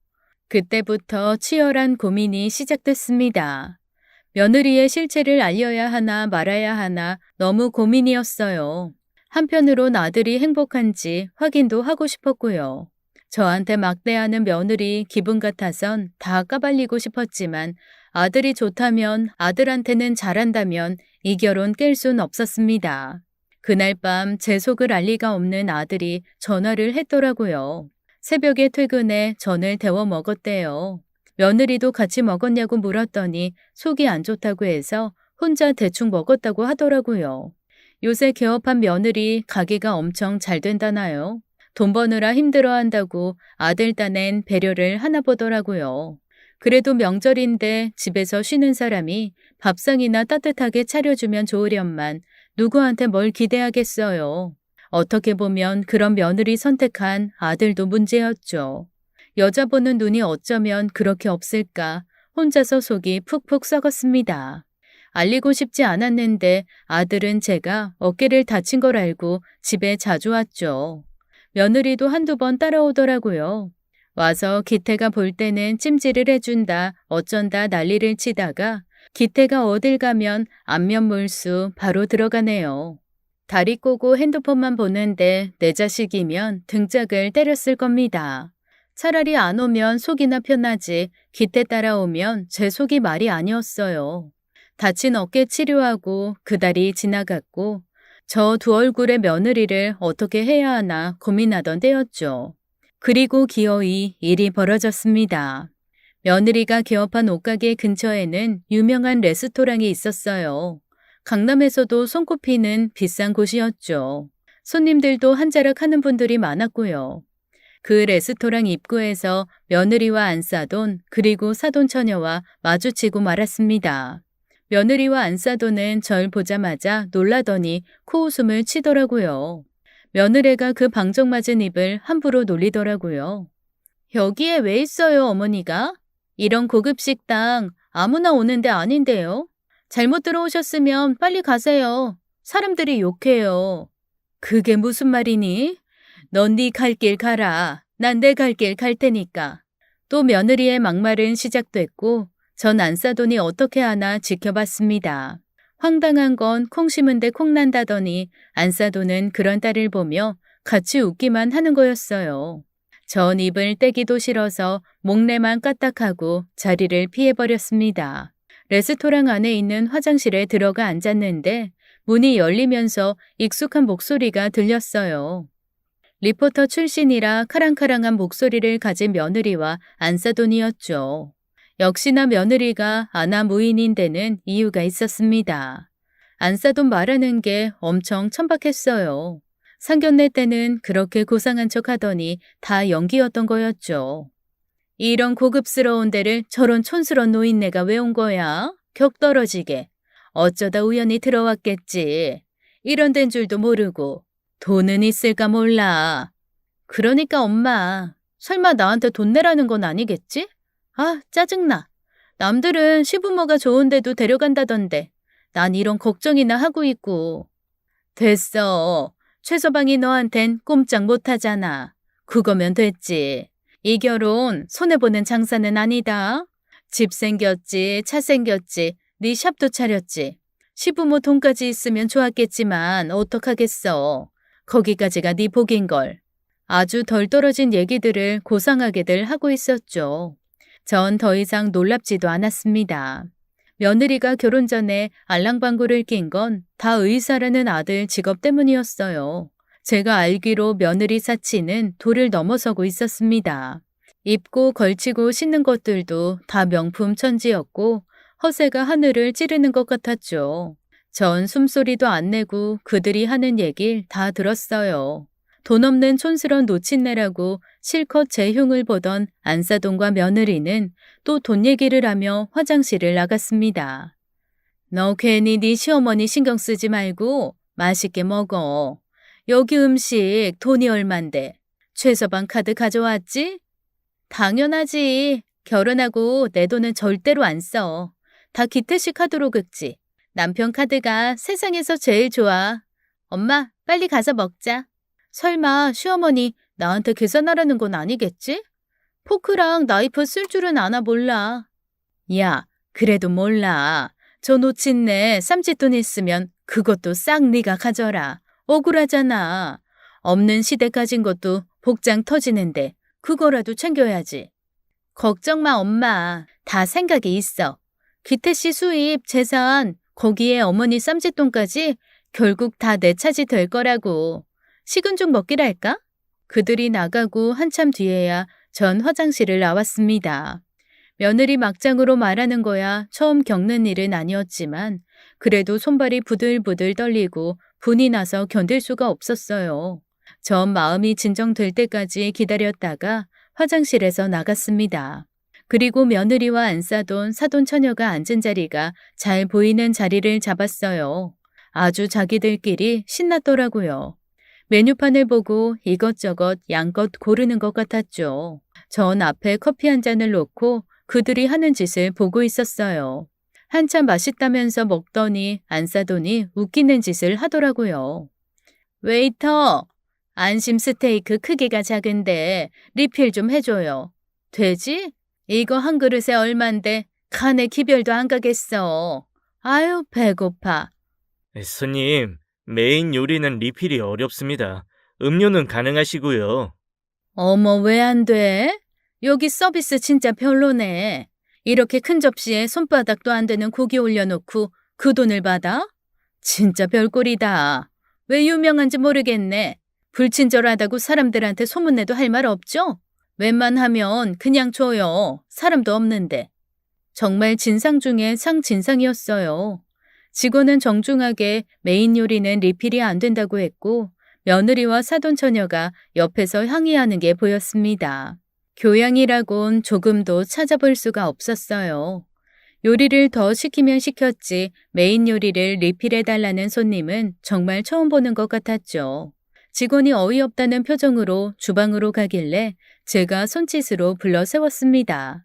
그때부터 치열한 고민이 시작됐습니다. 며느리의 실체를 알려야 하나 말아야 하나 너무 고민이었어요. 한편으론 아들이 행복한지 확인도 하고 싶었고요. 저한테 막대하는 며느리 기분 같아선 다 까발리고 싶었지만 아들이 좋다면 아들한테는 잘한다면 이 결혼 깰 순 없었습니다. 그날 밤 제 속을 알 리가 없는 아들이 전화를 했더라고요. 새벽에 퇴근해 전을 데워 먹었대요. 며느리도 같이 먹었냐고 물었더니 속이 안 좋다고 해서 혼자 대충 먹었다고 하더라고요. 요새 개업한 며느리 가게가 엄청 잘 된다나요? 돈 버느라 힘들어한다고 아들 딴엔 배려를 하나 보더라고요. 그래도 명절인데 집에서 쉬는 사람이 밥상이나 따뜻하게 차려주면 좋으련만 누구한테 뭘 기대하겠어요. 어떻게 보면 그런 며느리 선택한 아들도 문제였죠. 여자 보는 눈이 어쩌면 그렇게 없을까 혼자서 속이 푹푹 썩었습니다. 알리고 싶지 않았는데 아들은 제가 어깨를 다친 걸 알고 집에 자주 왔죠. 며느리도 한두 번 따라오더라고요. 와서 기태가 볼 때는 찜질을 해준다 어쩐다 난리를 치다가 기태가 어딜 가면 안면몰수 바로 들어가네요. 다리 꼬고 핸드폰만 보는데 내 자식이면 등짝을 때렸을 겁니다. 차라리 안 오면 속이나 편하지 기태 따라오면 제 속이 말이 아니었어요. 다친 어깨 치료하고 그 달이 지나갔고 저 두 얼굴의 며느리를 어떻게 해야 하나 고민하던 때였죠. 그리고 기어이 일이 벌어졌습니다. 며느리가 개업한 옷가게 근처에는 유명한 레스토랑이 있었어요. 강남에서도 손꼽히는 비싼 곳이었죠. 손님들도 한자락 하는 분들이 많았고요. 그 레스토랑 입구에서 며느리와 안사돈 그리고 사돈 처녀와 마주치고 말았습니다. 며느리와 안사돈은 절 보자마자 놀라더니 코웃음을 치더라고요. 며느리가 그 방정맞은 입을 함부로 놀리더라고요. 여기에 왜 있어요, 어머니가? 이런 고급 식당 아무나 오는 데 아닌데요. 잘못 들어오셨으면 빨리 가세요. 사람들이 욕해요. 그게 무슨 말이니? 넌 네 갈 길 가라. 난 내 갈 길 갈 테니까. 또 며느리의 막말은 시작됐고 전 안사돈이 어떻게 하나 지켜봤습니다. 황당한 건 콩 심은 데 콩 난다더니 안사돈은 그런 딸을 보며 같이 웃기만 하는 거였어요. 전 입을 떼기도 싫어서 목례만 까딱하고 자리를 피해버렸습니다. 레스토랑 안에 있는 화장실에 들어가 앉았는데 문이 열리면서 익숙한 목소리가 들렸어요. 리포터 출신이라 카랑카랑한 목소리를 가진 며느리와 안사돈이었죠. 역시나 며느리가 아나무인인 데는 이유가 있었습니다. 안사돈 말하는 게 엄청 천박했어요. 상견례 때는 그렇게 고상한 척 하더니 다 연기였던 거였죠. 이런 고급스러운 데를 저런 촌스러운 노인네가 왜 온 거야? 격 떨어지게. 어쩌다 우연히 들어왔겠지. 이런 데인 줄도 모르고. 돈은 있을까 몰라. 그러니까 엄마, 설마 나한테 돈 내라는 건 아니겠지? 아, 짜증나. 남들은 시부모가 좋은데도 데려간다던데. 난 이런 걱정이나 하고 있고. 됐어. 최서방이 너한텐 꼼짝 못하잖아. 그거면 됐지. 이 결혼 손해보는 장사는 아니다. 집 생겼지, 차 생겼지, 네 샵도 차렸지. 시부모 돈까지 있으면 좋았겠지만 어떡하겠어. 거기까지가 네 복인걸. 아주 덜 떨어진 얘기들을 고상하게들 하고 있었죠. 전 더 이상 놀랍지도 않았습니다. 며느리가 결혼 전에 알랑방구를 낀 건 다 의사라는 아들 직업 때문이었어요. 제가 알기로 며느리 사치는 도를 넘어서고 있었습니다. 입고 걸치고 신는 것들도 다 명품 천지였고 허세가 하늘을 찌르는 것 같았죠. 전 숨소리도 안 내고 그들이 하는 얘길 다 들었어요. 돈 없는 촌스러운 노친네라고 실컷 제 흉을 보던 안사돈과 며느리는 또 돈 얘기를 하며 화장실을 나갔습니다. 너 괜히 네 시어머니 신경 쓰지 말고 맛있게 먹어. 여기 음식 돈이 얼만데. 최서방 카드 가져왔지? 당연하지. 결혼하고 내 돈은 절대로 안 써. 다 기태식 카드로 긁지. 남편 카드가 세상에서 제일 좋아. 엄마, 빨리 가서 먹자. 설마 시어머니 나한테 계산하라는 건 아니겠지? 포크랑 나이프 쓸 줄은 아나 몰라. 야, 그래도 몰라. 저 노친네 쌈짓돈 있으면 그것도 싹 네가 가져라. 억울하잖아. 없는 시댁 가진 것도 복장 터지는데 그거라도 챙겨야지. 걱정 마, 엄마. 다 생각이 있어. 기태 씨 수입, 재산, 거기에 어머니 쌈짓돈까지 결국 다 내 차지 될 거라고. 식은 죽 먹기랄까? 그들이 나가고 한참 뒤에야 전 화장실을 나왔습니다. 며느리 막장으로 말하는 거야 처음 겪는 일은 아니었지만 그래도 손발이 부들부들 떨리고 분이 나서 견딜 수가 없었어요. 전 마음이 진정될 때까지 기다렸다가 화장실에서 나갔습니다. 그리고 며느리와 안사돈, 사돈 처녀가 앉은 자리가 잘 보이는 자리를 잡았어요. 아주 자기들끼리 신났더라고요. 메뉴판을 보고 이것저것 양껏 고르는 것 같았죠. 전 앞에 커피 한 잔을 놓고 그들이 하는 짓을 보고 있었어요. 한참 맛있다면서 먹더니 안사돈이 웃기는 짓을 하더라고요. 웨이터, 안심 스테이크 크기가 작은데 리필 좀 해줘요. 되지? 이거 한 그릇에 얼만데 간에 기별도 안 가겠어. 아유, 배고파. 손님, 메인 요리는 리필이 어렵습니다. 음료는 가능하시고요. 어머, 왜 안 돼? 여기 서비스 진짜 별로네. 이렇게 큰 접시에 손바닥도 안 되는 고기 올려놓고 그 돈을 받아? 진짜 별꼴이다. 왜 유명한지 모르겠네. 불친절하다고 사람들한테 소문내도 할 말 없죠? 웬만하면 그냥 줘요. 사람도 없는데. 정말 진상 중에 상진상이었어요. 직원은 정중하게 메인 요리는 리필이 안 된다고 했고 며느리와 사돈 처녀가 옆에서 항의하는 게 보였습니다. 교양이라곤 조금도 찾아볼 수가 없었어요. 요리를 더 시키면 시켰지 메인 요리를 리필해달라는 손님은 정말 처음 보는 것 같았죠. 직원이 어이없다는 표정으로 주방으로 가길래 제가 손짓으로 불러 세웠습니다.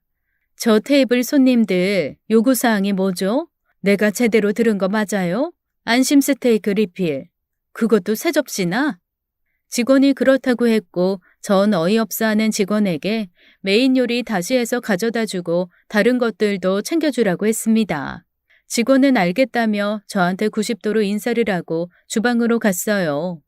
저 테이블 손님들 요구사항이 뭐죠? 내가 제대로 들은 거 맞아요? 안심 스테이크 리필. 그것도 세 접시나? 직원이 그렇다고 했고 전 어이없어하는 직원에게 메인 요리 다시 해서 가져다 주고 다른 것들도 챙겨주라고 했습니다. 직원은 알겠다며 저한테 90도로 인사를 하고 주방으로 갔어요.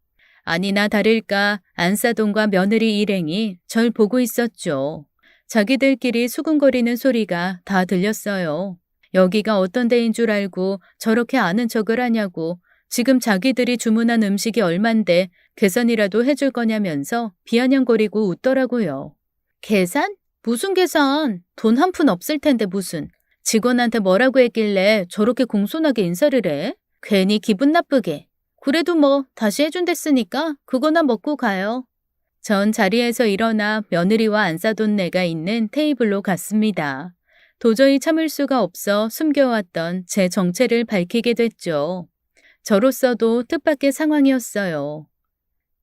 아니나 다를까 안사돈과 며느리 일행이 절 보고 있었죠. 자기들끼리 수군거리는 소리가 다 들렸어요. 여기가 어떤 데인 줄 알고 저렇게 아는 척을 하냐고 지금 자기들이 주문한 음식이 얼만데 계산이라도 해줄 거냐면서 비아냥거리고 웃더라고요. 계산? 무슨 계산? 돈 한 푼 없을 텐데 무슨. 직원한테 뭐라고 했길래 저렇게 공손하게 인사를 해? 괜히 기분 나쁘게. 그래도 뭐 다시 해준댔으니까 그거나 먹고 가요. 전 자리에서 일어나 며느리와 안사돈네가 있는 테이블로 갔습니다. 도저히 참을 수가 없어 숨겨왔던 제 정체를 밝히게 됐죠. 저로서도 뜻밖의 상황이었어요.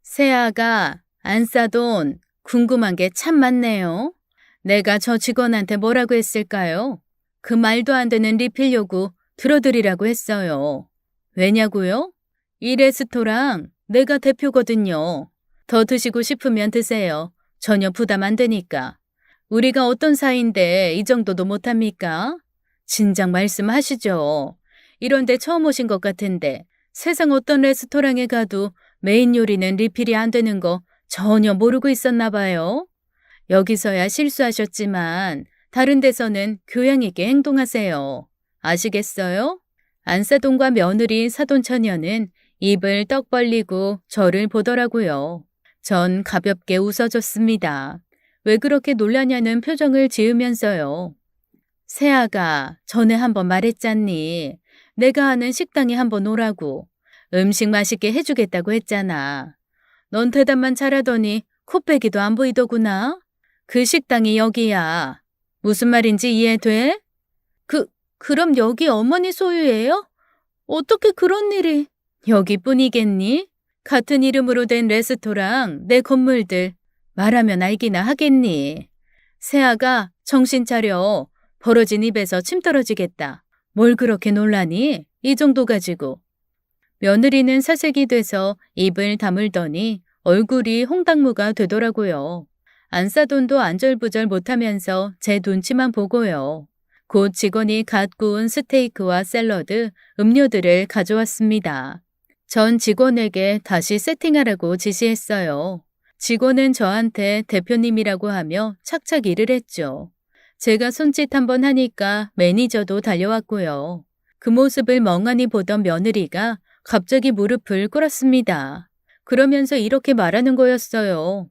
새아가, 안사돈, 궁금한 게 참 많네요. 내가 저 직원한테 뭐라고 했을까요? 그 말도 안 되는 리필 요구 들어드리라고 했어요. 왜냐고요? 이 레스토랑 내가 대표거든요. 더 드시고 싶으면 드세요. 전혀 부담 안 되니까. 우리가 어떤 사이인데 이 정도도 못합니까? 진작 말씀하시죠. 이런데 처음 오신 것 같은데 세상 어떤 레스토랑에 가도 메인 요리는 리필이 안 되는 거 전혀 모르고 있었나 봐요. 여기서야 실수하셨지만 다른 데서는 교양 있게 행동하세요. 아시겠어요? 안사돈과 며느리 사돈처녀는 입을 떡 벌리고 저를 보더라고요. 전 가볍게 웃어줬습니다. 왜 그렇게 놀라냐는 표정을 지으면서요. 세아가 전에 한번 말했잖니. 내가 아는 식당에 한번 오라고. 음식 맛있게 해주겠다고 했잖아. 넌 대답만 잘하더니 코빼기도 안 보이더구나. 그 식당이 여기야. 무슨 말인지 이해돼? 그럼 여기 어머니 소유예요? 어떻게 그런 일이? 여기뿐이겠니? 같은 이름으로 된 레스토랑, 내 건물들 말하면 알기나 하겠니? 세아가 정신 차려. 벌어진 입에서 침 떨어지겠다. 뭘 그렇게 놀라니? 이 정도 가지고. 며느리는 사색이 돼서 입을 다물더니 얼굴이 홍당무가 되더라고요. 안사돈도 안절부절 못하면서 제 눈치만 보고요. 곧 직원이 갓 구운 스테이크와 샐러드, 음료들을 가져왔습니다. 전 직원에게 다시 세팅하라고 지시했어요. 직원은 저한테 대표님이라고 하며 착착 일을 했죠. 제가 손짓 한번 하니까 매니저도 달려왔고요. 그 모습을 멍하니 보던 며느리가 갑자기 무릎을 꿇었습니다. 그러면서 이렇게 말하는 거였어요.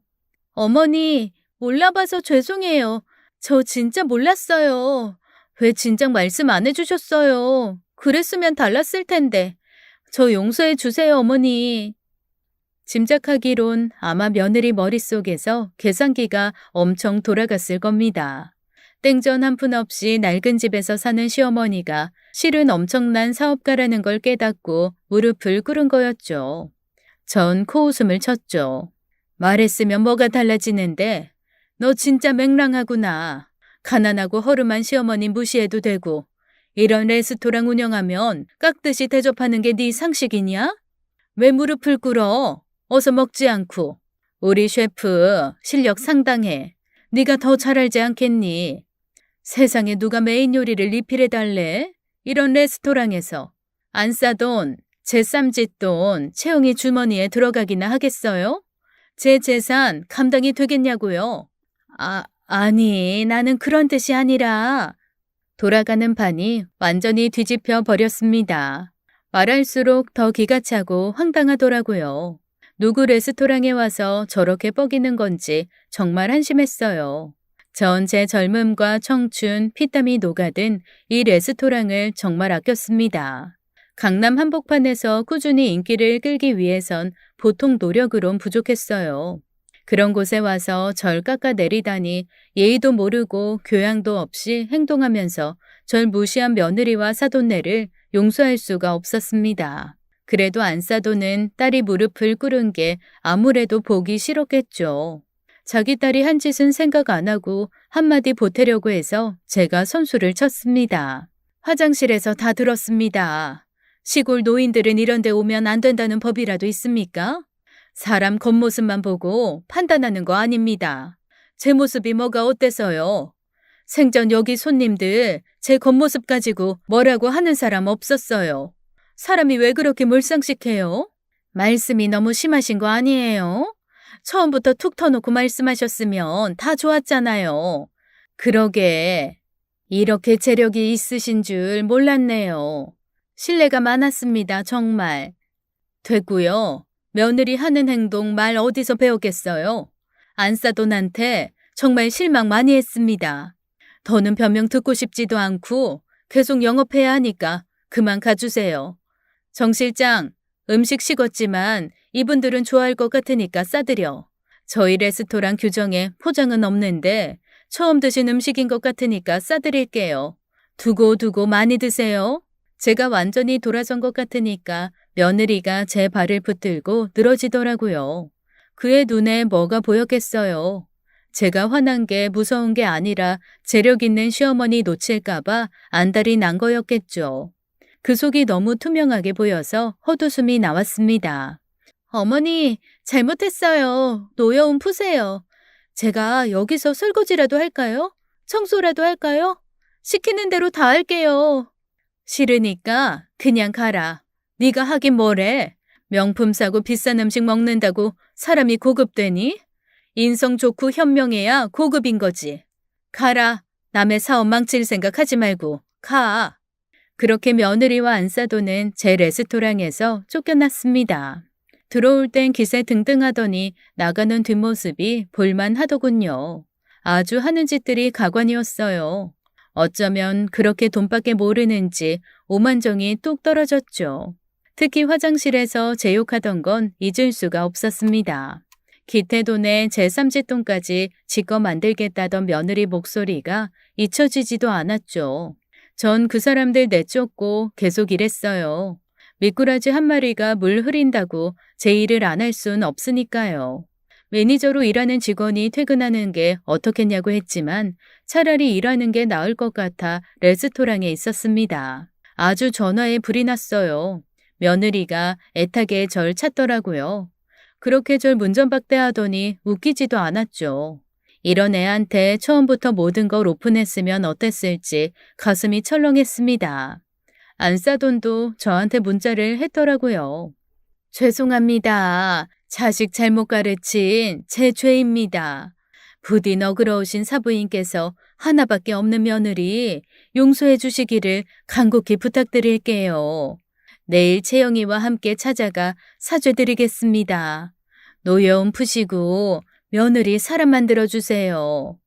어머니, 몰라봐서 죄송해요. 저 진짜 몰랐어요. 왜 진작 말씀 안 해주셨어요? 그랬으면 달랐을 텐데. 저 용서해 주세요, 어머니. 짐작하기론 아마 며느리 머릿속에서 계산기가 엄청 돌아갔을 겁니다. 땡전 한 푼 없이 낡은 집에서 사는 시어머니가 실은 엄청난 사업가라는 걸 깨닫고 무릎을 꿇은 거였죠. 전 코웃음을 쳤죠. 말했으면 뭐가 달라지는데 너 진짜 맹랑하구나. 가난하고 허름한 시어머니 무시해도 되고 이런 레스토랑 운영하면 깍듯이 대접하는 게 네 상식이냐? 왜 무릎을 꿇어? 어서 먹지 않고. 우리 셰프 실력 상당해. 네가 더 잘 알지 않겠니? 세상에 누가 메인 요리를 리필해달래? 이런 레스토랑에서. 안사돈, 제 쌈짓돈 채용이 주머니에 들어가기나 하겠어요? 제 재산 감당이 되겠냐고요? 아니, 나는 그런 뜻이 아니라. 돌아가는 판이 완전히 뒤집혀 버렸습니다. 말할수록 더 기가 차고 황당하더라고요. 누구 레스토랑에 와서 저렇게 뻐기는 건지 정말 한심했어요. 전 제 젊음과 청춘, 피땀이 녹아든 이 레스토랑을 정말 아꼈습니다. 강남 한복판에서 꾸준히 인기를 끌기 위해선 보통 노력으론 부족했어요. 그런 곳에 와서 절 깎아내리다니 예의도 모르고 교양도 없이 행동하면서 절 무시한 며느리와 사돈네를 용서할 수가 없었습니다. 그래도 안사돈은 딸이 무릎을 꿇은 게 아무래도 보기 싫었겠죠. 자기 딸이 한 짓은 생각 안 하고 한마디 보태려고 해서 제가 선수를 쳤습니다. 화장실에서 다 들었습니다. 시골 노인들은 이런 데 오면 안 된다는 법이라도 있습니까? 사람 겉모습만 보고 판단하는 거 아닙니다. 제 모습이 뭐가 어때서요? 생전 여기 손님들 제 겉모습 가지고 뭐라고 하는 사람 없었어요. 사람이 왜 그렇게 몰상식해요? 말씀이 너무 심하신 거 아니에요? 처음부터 툭 터놓고 말씀하셨으면 다 좋았잖아요. 그러게 이렇게 재력이 있으신 줄 몰랐네요. 신뢰가 많았습니다, 정말. 됐고요. 며느리 하는 행동 말 어디서 배웠겠어요? 안사돈한테 정말 실망 많이 했습니다. 더는 변명 듣고 싶지도 않고 계속 영업해야 하니까 그만 가주세요. 정 실장, 음식 식었지만 이분들은 좋아할 것 같으니까 싸드려. 저희 레스토랑 규정에 포장은 없는데 처음 드신 음식인 것 같으니까 싸드릴게요. 두고 많이 드세요. 제가 완전히 돌아선 것 같으니까 며느리가 제 발을 붙들고 늘어지더라고요. 그의 눈에 뭐가 보였겠어요. 제가 화난 게 무서운 게 아니라 재력 있는 시어머니 놓칠까봐 안달이 난 거였겠죠. 그 속이 너무 투명하게 보여서 헛웃음이 나왔습니다. 어머니, 잘못했어요. 노여움 푸세요. 제가 여기서 설거지라도 할까요? 청소라도 할까요? 시키는 대로 다 할게요. 싫으니까 그냥 가라. 네가 하긴 뭐래. 명품 사고 비싼 음식 먹는다고 사람이 고급되니? 인성 좋고 현명해야 고급인 거지. 가라. 남의 사업 망칠 생각하지 말고 가. 그렇게 며느리와 안사도는 제 레스토랑에서 쫓겨났습니다. 들어올 땐 기세 등등하더니 나가는 뒷모습이 볼만하더군요. 아주 하는 짓들이 가관이었어요. 어쩌면 그렇게 돈밖에 모르는지 오만정이 뚝 떨어졌죠. 특히 화장실에서 제 욕하던 건 잊을 수가 없었습니다. 기태돈에 제 삼짓돈까지 지껏 만들겠다던 며느리 목소리가 잊혀지지도 않았죠. 전 그 사람들 내쫓고 계속 일했어요. 미꾸라지 한 마리가 물 흐린다고 제 일을 안 할 순 없으니까요. 매니저로 일하는 직원이 퇴근하는 게 어떻겠냐고 했지만 차라리 일하는 게 나을 것 같아 레스토랑에 있었습니다. 아주 전화에 불이 났어요. 며느리가 애타게 절 찾더라고요. 그렇게 절 문전박대하더니 웃기지도 않았죠. 이런 애한테 처음부터 모든 걸 오픈했으면 어땠을지 가슴이 철렁했습니다. 안사돈도 저한테 문자를 했더라고요. 죄송합니다. 자식 잘못 가르친 제 죄입니다. 부디 너그러우신 사부인께서 하나밖에 없는 며느리 용서해 주시기를 간곡히 부탁드릴게요. 내일 채영이와 함께 찾아가 사죄드리겠습니다. 노여움 푸시고 며느리 사람 만들어주세요.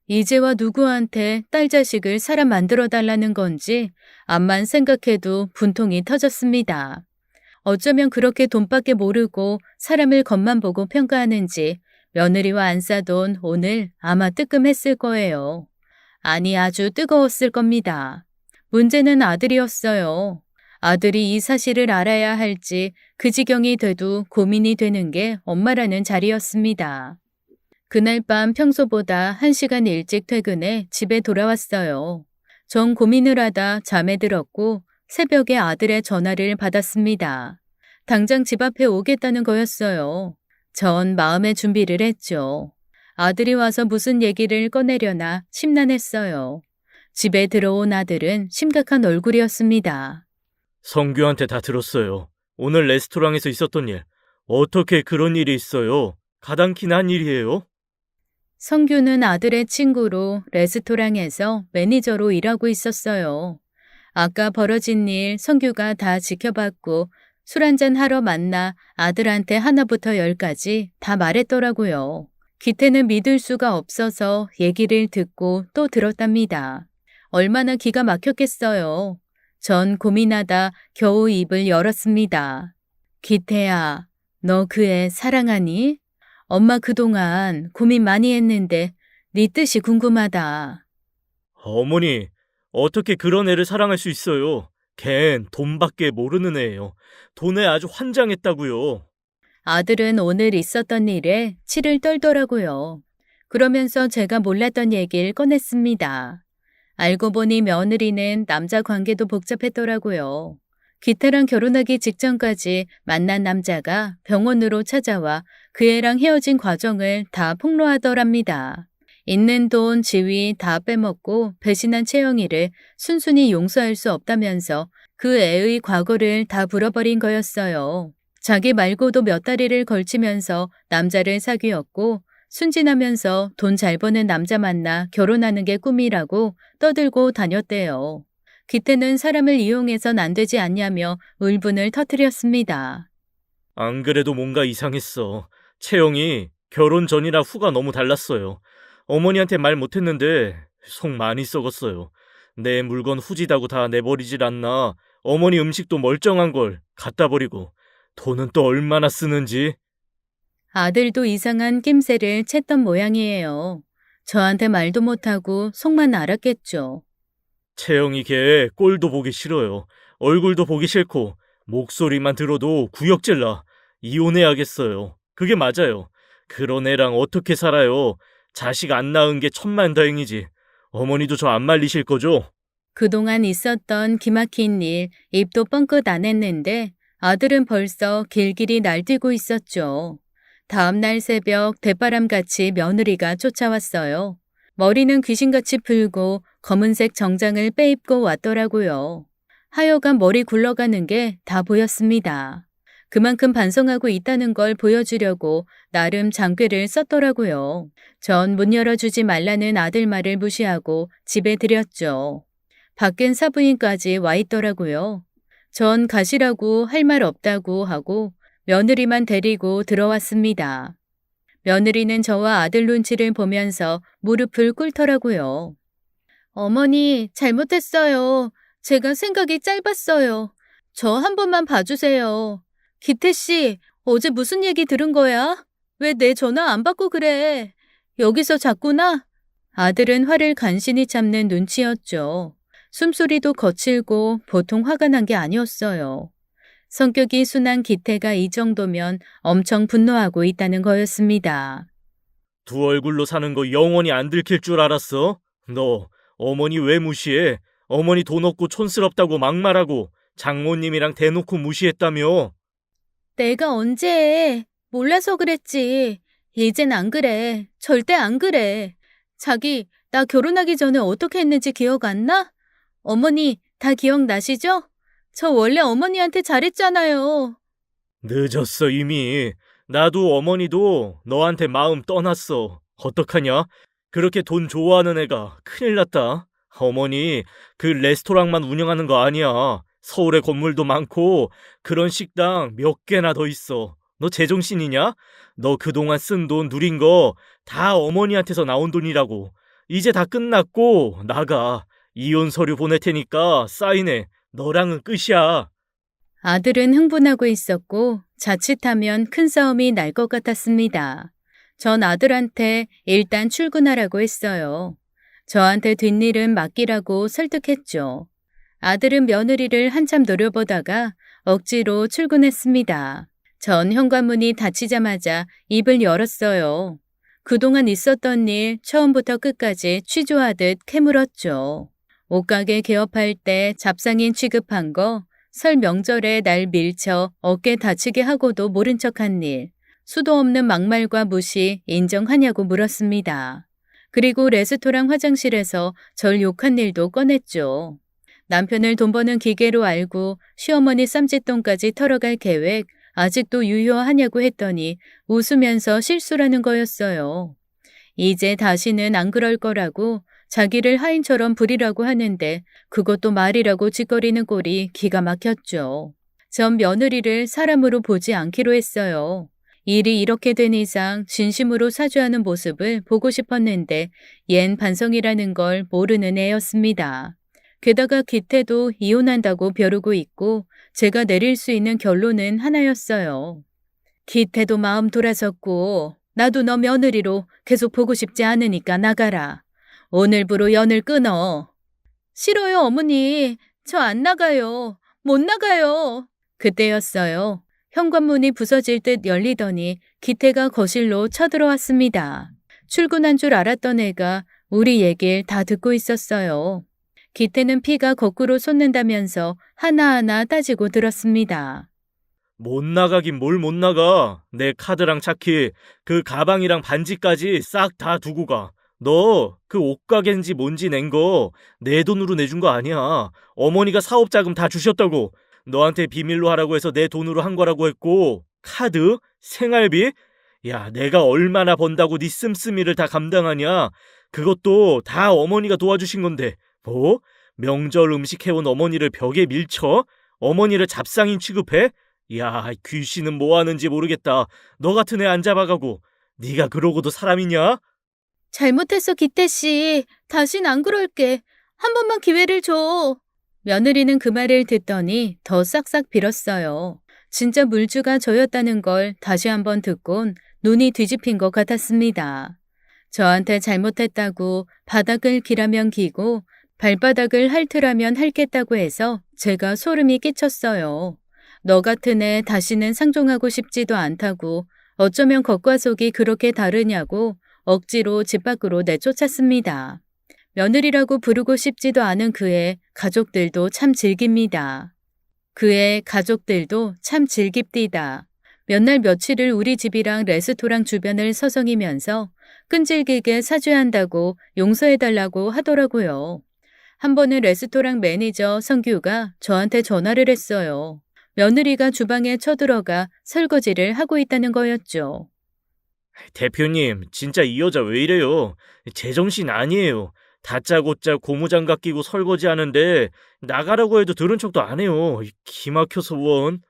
이제와 누구한테 딸 자식을 사람 만들어달라는 건지 암만 생각해도 분통이 터졌습니다. 어쩌면 그렇게 돈밖에 모르고 사람을 겉만 보고 평가하는지 며느리와 안사돈 오늘 아마 뜨끔했을 거예요. 아니 아주 뜨거웠을 겁니다. 문제는 아들이었어요. 아들이 이 사실을 알아야 할지 그 지경이 돼도 고민이 되는 게 엄마라는 자리였습니다. 그날 밤 평소보다 1시간 일찍 퇴근해 집에 돌아왔어요. 전 고민을 하다 잠에 들었고 새벽에 아들의 전화를 받았습니다. 당장 집 앞에 오겠다는 거였어요. 전 마음의 준비를 했죠. 아들이 와서 무슨 얘기를 꺼내려나 심란했어요. 집에 들어온 아들은 심각한 얼굴이었습니다. 성규한테 다 들었어요. 오늘 레스토랑에서 있었던 일. 어떻게 그런 일이 있어요? 가당키나 한 일이에요? 성규는 아들의 친구로 레스토랑에서 매니저로 일하고 있었어요. 아까 벌어진 일 성규가 다 지켜봤고 술 한잔 하러 만나 아들한테 하나부터 열까지 다 말했더라고요. 기태는 믿을 수가 없어서 얘기를 듣고 또 들었답니다. 얼마나 기가 막혔겠어요. 전 고민하다 겨우 입을 열었습니다. 기태야, 너 그 애 사랑하니? 엄마 그동안 고민 많이 했는데 네 뜻이 궁금하다. 어머니, 어떻게 그런 애를 사랑할 수 있어요? 걘 돈밖에 모르는 애예요. 돈에 아주 환장했다고요. 아들은 오늘 있었던 일에 치를 떨더라고요. 그러면서 제가 몰랐던 얘기를 꺼냈습니다. 알고 보니 며느리는 남자 관계도 복잡했더라고요. 기태랑 결혼하기 직전까지 만난 남자가 병원으로 찾아와 그 애랑 헤어진 과정을 다 폭로하더랍니다. 있는 돈, 지위 다 빼먹고 배신한 채영이를 순순히 용서할 수 없다면서 그 애의 과거를 다 불어버린 거였어요. 자기 말고도 몇 다리를 걸치면서 남자를 사귀었고 순진하면서 돈 잘 버는 남자 만나 결혼하는 게 꿈이라고 떠들고 다녔대요. 기태는 사람을 이용해선 안 되지 않냐며 울분을 터뜨렸습니다. 안 그래도 뭔가 이상했어. 채영이 결혼 전이라 후가 너무 달랐어요. 어머니한테 말 못했는데 속 많이 썩었어요. 내 물건 후지다고 다 내버리질 않나. 어머니 음식도 멀쩡한 걸 갖다 버리고 돈은 또 얼마나 쓰는지. 아들도 이상한 낌새를 챘던 모양이에요. 저한테 말도 못하고 속만 알았겠죠. 채영이 걔 꼴도 보기 싫어요. 얼굴도 보기 싫고 목소리만 들어도 구역질 나. 이혼해야겠어요. 그게 맞아요. 그런 애랑 어떻게 살아요. 자식 안 낳은 게 천만다행이지. 어머니도 저 안 말리실 거죠? 그동안 있었던 기막힌 일 입도 뻥끗 안 했는데 아들은 벌써 길길이 날뛰고 있었죠. 다음날 새벽 대바람같이 며느리가 쫓아왔어요. 머리는 귀신같이 풀고 검은색 정장을 빼입고 왔더라고요. 하여간 머리 굴러가는 게 다 보였습니다. 그만큼 반성하고 있다는 걸 보여주려고 나름 장꾀를 썼더라고요. 전 문 열어주지 말라는 아들 말을 무시하고 집에 들였죠. 밖엔 사부인까지 와 있더라고요. 전 가시라고 할 말 없다고 하고 며느리만 데리고 들어왔습니다. 며느리는 저와 아들 눈치를 보면서 무릎을 꿇더라고요. 어머니, 잘못했어요. 제가 생각이 짧았어요. 저 한 번만 봐주세요. 기태 씨, 어제 무슨 얘기 들은 거야? 왜 내 전화 안 받고 그래? 여기서 잤구나? 아들은 화를 간신히 참는 눈치였죠. 숨소리도 거칠고 보통 화가 난 게 아니었어요. 성격이 순한 기태가 이 정도면 엄청 분노하고 있다는 거였습니다. 두 얼굴로 사는 거 영원히 안 들킬 줄 알았어? 너 어머니 왜 무시해? 어머니 돈 없고 촌스럽다고 막말하고 장모님이랑 대놓고 무시했다며? 내가 언제 해? 몰라서 그랬지. 이젠 안 그래. 절대 안 그래. 자기, 나 결혼하기 전에 어떻게 했는지 기억 안 나? 어머니, 다 기억나시죠? 저 원래 어머니한테 잘했잖아요. 늦었어 이미. 나도 어머니도 너한테 마음 떠났어. 어떡하냐? 그렇게 돈 좋아하는 애가 큰일 났다. 어머니 그 레스토랑만 운영하는 거 아니야. 서울에 건물도 많고 그런 식당 몇 개나 더 있어. 너 제정신이냐? 너 그동안 쓴 돈 누린 거 다 어머니한테서 나온 돈이라고. 이제 다 끝났고 나가. 이혼 서류 보낼 테니까 사인해. 너랑은 끝이야. 아들은 흥분하고 있었고 자칫하면 큰 싸움이 날 것 같았습니다. 전 아들한테 일단 출근하라고 했어요. 저한테 뒷일은 맡기라고 설득했죠. 아들은 며느리를 한참 노려보다가 억지로 출근했습니다. 전 현관문이 닫히자마자 입을 열었어요. 그동안 있었던 일 처음부터 끝까지 취조하듯 캐물었죠. 옷가게 개업할 때 잡상인 취급한 거, 설 명절에 날 밀쳐 어깨 다치게 하고도 모른 척한 일, 수도 없는 막말과 무시 인정하냐고 물었습니다. 그리고 레스토랑 화장실에서 절 욕한 일도 꺼냈죠. 남편을 돈 버는 기계로 알고 시어머니 쌈짓돈까지 털어갈 계획 아직도 유효하냐고 했더니 웃으면서 실수라는 거였어요. 이제 다시는 안 그럴 거라고 자기를 하인처럼 부리라고 하는데 그것도 말이라고 짓거리는 꼴이 기가 막혔죠. 전 며느리를 사람으로 보지 않기로 했어요. 일이 이렇게 된 이상 진심으로 사죄하는 모습을 보고 싶었는데 얜 반성이라는 걸 모르는 애였습니다. 게다가 기태도 이혼한다고 벼르고 있고 제가 내릴 수 있는 결론은 하나였어요. 기태도 마음 돌아섰고 나도 너 며느리로 계속 보고 싶지 않으니까 나가라. 오늘부로 연을 끊어. 싫어요, 어머니. 저 안 나가요. 못 나가요. 그때였어요. 현관문이 부서질 듯 열리더니 기태가 거실로 쳐들어왔습니다. 출근한 줄 알았던 애가 우리 얘길 다 듣고 있었어요. 기태는 피가 거꾸로 솟는다면서 하나하나 따지고 들었습니다. 못 나가긴 뭘 못 나가. 내 카드랑 차키, 그 가방이랑 반지까지 싹 다 두고 가. 너 그 옷가게인지 뭔지 낸 거 내 돈으로 내준 거 아니야. 어머니가 사업자금 다 주셨다고. 너한테 비밀로 하라고 해서 내 돈으로 한 거라고 했고, 카드? 생활비? 야, 내가 얼마나 번다고 네 씀씀이를 다 감당하냐. 그것도 다 어머니가 도와주신 건데 뭐? 명절 음식 해온 어머니를 벽에 밀쳐? 어머니를 잡상인 취급해? 야, 귀신은 뭐 하는지 모르겠다. 너 같은 애 안 잡아가고. 네가 그러고도 사람이냐? 잘못했어, 기태씨. 다신 안 그럴게. 한 번만 기회를 줘. 며느리는 그 말을 듣더니 더 싹싹 빌었어요. 진짜 물주가 저였다는 걸 다시 한번 듣곤 눈이 뒤집힌 것 같았습니다. 저한테 잘못했다고 바닥을 기라면 기고 발바닥을 핥으라면 핥겠다고 해서 제가 소름이 끼쳤어요. 너 같은 애 다시는 상종하고 싶지도 않다고 어쩌면 겉과 속이 그렇게 다르냐고 억지로 집 밖으로 내쫓았습니다. 며느리라고 부르고 싶지도 않은 그의 가족들도 참 즐깁니다. 그의 가족들도 참 즐깁디다. 몇 날 며칠을 우리 집이랑 레스토랑 주변을 서성이면서 끈질기게 사죄 한다고 용서해달라고 하더라고요. 한 번은 레스토랑 매니저 성규가 저한테 전화를 했어요. 며느리가 주방에 쳐들어가 설거지를 하고 있다는 거였죠. 대표님, 진짜 이 여자 왜 이래요? 제정신 아니에요. 다짜고짜 고무장갑 끼고 설거지 하는데 나가라고 해도 들은 척도 안 해요. 기막혀서 원.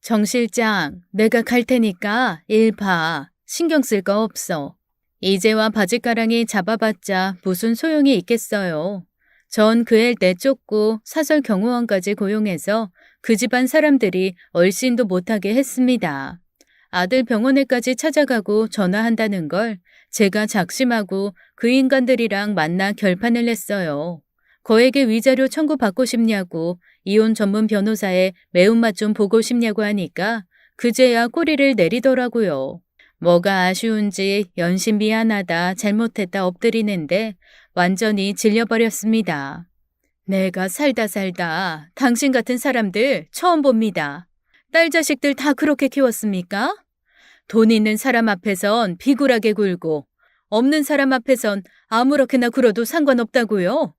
정 실장, 내가 갈 테니까 일 봐. 신경 쓸 거 없어. 이제와 바짓가랑이 잡아봤자 무슨 소용이 있겠어요. 전 그 애 내쫓고 사설 경호원까지 고용해서 그 집안 사람들이 얼씬도 못하게 했습니다. 아들 병원에까지 찾아가고 전화한다는 걸 제가 작심하고 그 인간들이랑 만나 결판을 냈어요. 거액의 위자료 청구받고 싶냐고 이혼 전문 변호사의 매운맛 좀 보고 싶냐고 하니까 그제야 꼬리를 내리더라고요. 뭐가 아쉬운지 연신 미안하다 잘못했다 엎드리는데 완전히 질려버렸습니다. 내가 살다 당신 같은 사람들 처음 봅니다. 딸 자식들 다 그렇게 키웠습니까? 돈 있는 사람 앞에선 비굴하게 굴고 없는 사람 앞에선 아무렇게나 굴어도 상관없다고요?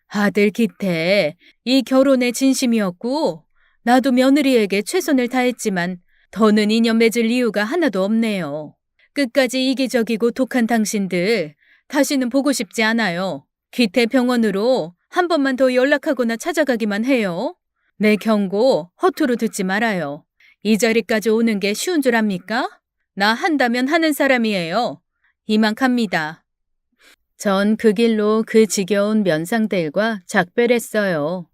아들 기태, 이 결혼의 진심이었고 나도 며느리에게 최선을 다했지만 더는 인연 맺을 이유가 하나도 없네요. 끝까지 이기적이고 독한 당신들 다시는 보고 싶지 않아요. 기태 병원으로 한 번만 더 연락하거나 찾아가기만 해요. 내 경고 허투루 듣지 말아요. 이 자리까지 오는 게 쉬운 줄 압니까? 나 한다면 하는 사람이에요. 이만 갑니다. 전 그 길로 그 지겨운 면상들과 작별했어요.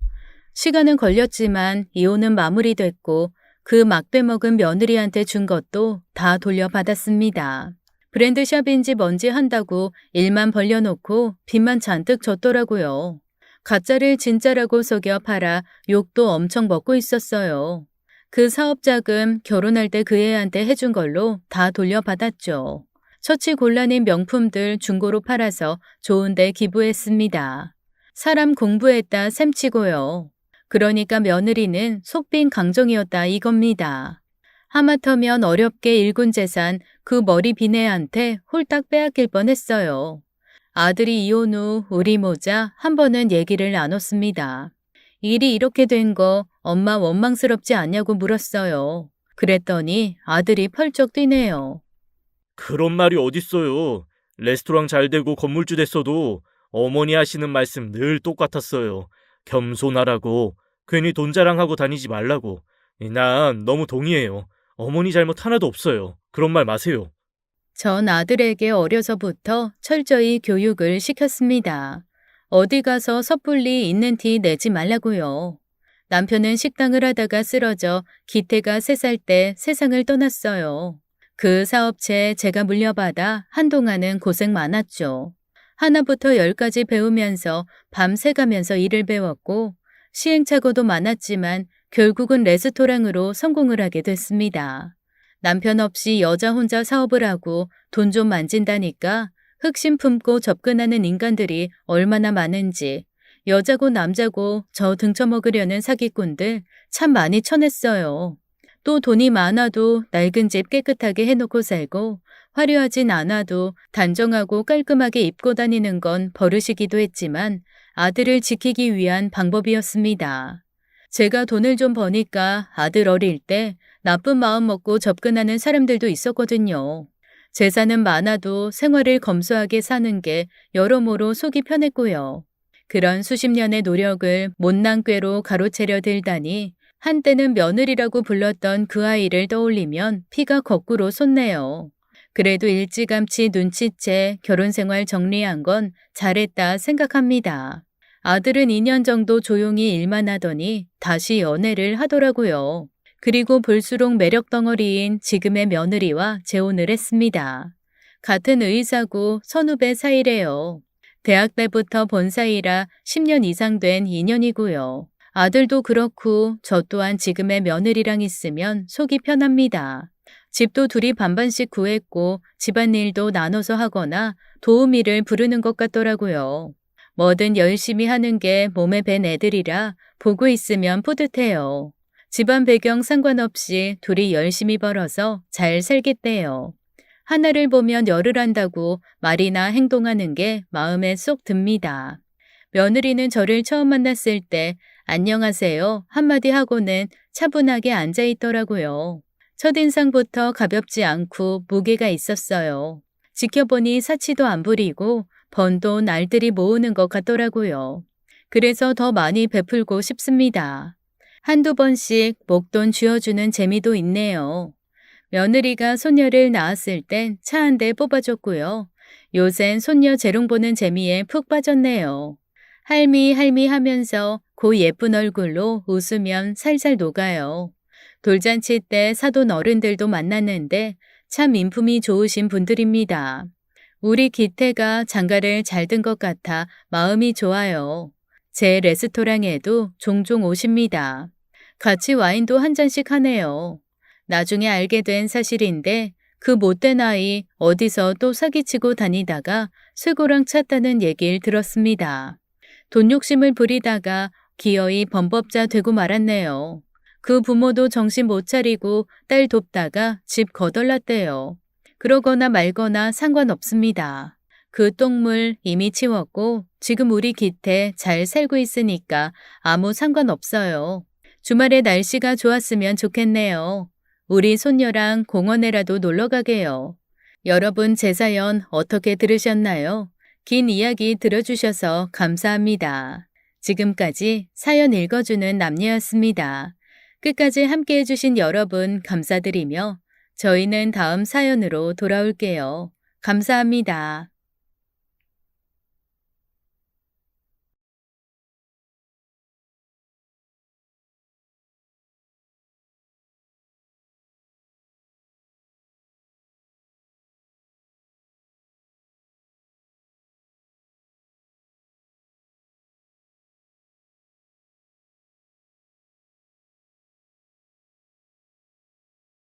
시간은 걸렸지만 이혼은 마무리됐고 그 막대먹은 며느리한테 준 것도 다 돌려받았습니다. 브랜드샵인지 뭔지 한다고 일만 벌려놓고 빚만 잔뜩 졌더라고요. 가짜를 진짜라고 속여 팔아 욕도 엄청 먹고 있었어요. 그 사업 자금 결혼할 때 그 애한테 해준 걸로 다 돌려받았죠. 처치곤란인 명품들 중고로 팔아서 좋은 데 기부했습니다. 사람 공부했다 셈치고요. 그러니까 며느리는 속빈 강정이었다 이겁니다. 하마터면 어렵게 일군 재산 그 머리 빈 애한테 홀딱 빼앗길 뻔했어요. 아들이 이혼 후 우리 모자 한 번은 얘기를 나눴습니다. 일이 이렇게 된 거 엄마 원망스럽지 않냐고 물었어요. 그랬더니 아들이 펄쩍 뛰네요. 그런 말이 어딨어요. 레스토랑 잘 되고 건물주 됐어도 어머니 하시는 말씀 늘 똑같았어요. 겸손하라고, 괜히 돈 자랑하고 다니지 말라고. 난 너무 동의해요. 어머니 잘못 하나도 없어요. 그런 말 마세요. 전 아들에게 어려서부터 철저히 교육을 시켰습니다. 어디 가서 섣불리 있는 티 내지 말라고요. 남편은 식당을 하다가 쓰러져 기태가 3살 때 세상을 떠났어요. 그 사업체 제가 물려받아 한동안은 고생 많았죠. 하나부터 10까지 배우면서 밤새 가면서 일을 배웠고 시행착오도 많았지만 결국은 레스토랑으로 성공을 하게 됐습니다. 남편 없이 여자 혼자 사업을 하고 돈 좀 만진다니까 흑심 품고 접근하는 인간들이 얼마나 많은지 여자고 남자고 저 등쳐먹으려는 사기꾼들 참 많이 쳐냈어요. 또 돈이 많아도 낡은 집 깨끗하게 해놓고 살고 화려하진 않아도 단정하고 깔끔하게 입고 다니는 건 버릇이기도 했지만 아들을 지키기 위한 방법이었습니다. 제가 돈을 좀 버니까 아들 어릴 때 나쁜 마음 먹고 접근하는 사람들도 있었거든요. 재산은 많아도 생활을 검소하게 사는 게 여러모로 속이 편했고요. 그런 수십 년의 노력을 못난 꾀로 가로채려 들다니 한때는 며느리라고 불렀던 그 아이를 떠올리면 피가 거꾸로 솟네요. 그래도 일찌감치 눈치채 결혼생활 정리한 건 잘했다 생각합니다. 아들은 2년 정도 조용히 일만 하더니 다시 연애를 하더라고요. 그리고 볼수록 매력 덩어리인 지금의 며느리와 재혼을 했습니다. 같은 의사고 선후배 사이래요. 대학 때부터 본 사이라 10년 이상 된 인연이고요. 아들도 그렇고 저 또한 지금의 며느리랑 있으면 속이 편합니다. 집도 둘이 반반씩 구했고 집안일도 나눠서 하거나 도우미를 부르는 것 같더라고요. 뭐든 열심히 하는 게 몸에 밴 애들이라 보고 있으면 뿌듯해요. 집안 배경 상관없이 둘이 열심히 벌어서 잘 살겠대요. 하나를 보면 열을 한다고 말이나 행동하는 게 마음에 쏙 듭니다. 며느리는 저를 처음 만났을 때 안녕하세요 한마디 하고는 차분하게 앉아 있더라고요. 첫인상부터 가볍지 않고 무게가 있었어요. 지켜보니 사치도 안 부리고 번 돈 알뜰히 모으는 것 같더라고요. 그래서 더 많이 베풀고 싶습니다. 한두 번씩 목돈 쥐어주는 재미도 있네요. 며느리가 손녀를 낳았을 땐 차 한 대 뽑아줬고요. 요샌 손녀 재롱 보는 재미에 푹 빠졌네요. 할미 할미 하면서 그 예쁜 얼굴로 웃으면 살살 녹아요. 돌잔치 때 사돈 어른들도 만났는데 참 인품이 좋으신 분들입니다. 우리 기태가 장가를 잘 든 것 같아 마음이 좋아요. 제 레스토랑에도 종종 오십니다. 같이 와인도 한 잔씩 하네요. 나중에 알게 된 사실인데 그 못된 아이 어디서 또 사기치고 다니다가 쇠고랑 찼다는 얘기를 들었습니다. 돈 욕심을 부리다가 기어이 범법자 되고 말았네요. 그 부모도 정신 못 차리고 딸 돕다가 집 거덜났대요. 그러거나 말거나 상관없습니다. 그 똥물 이미 치웠고 지금 우리 기태 잘 살고 있으니까 아무 상관없어요. 주말에 날씨가 좋았으면 좋겠네요. 우리 손녀랑 공원에라도 놀러 가게요. 여러분 제 사연 어떻게 들으셨나요? 긴 이야기 들어주셔서 감사합니다. 지금까지 사연 읽어주는 남녀였습니다. 끝까지 함께 해주신 여러분 감사드리며 저희는 다음 사연으로 돌아올게요. 감사합니다.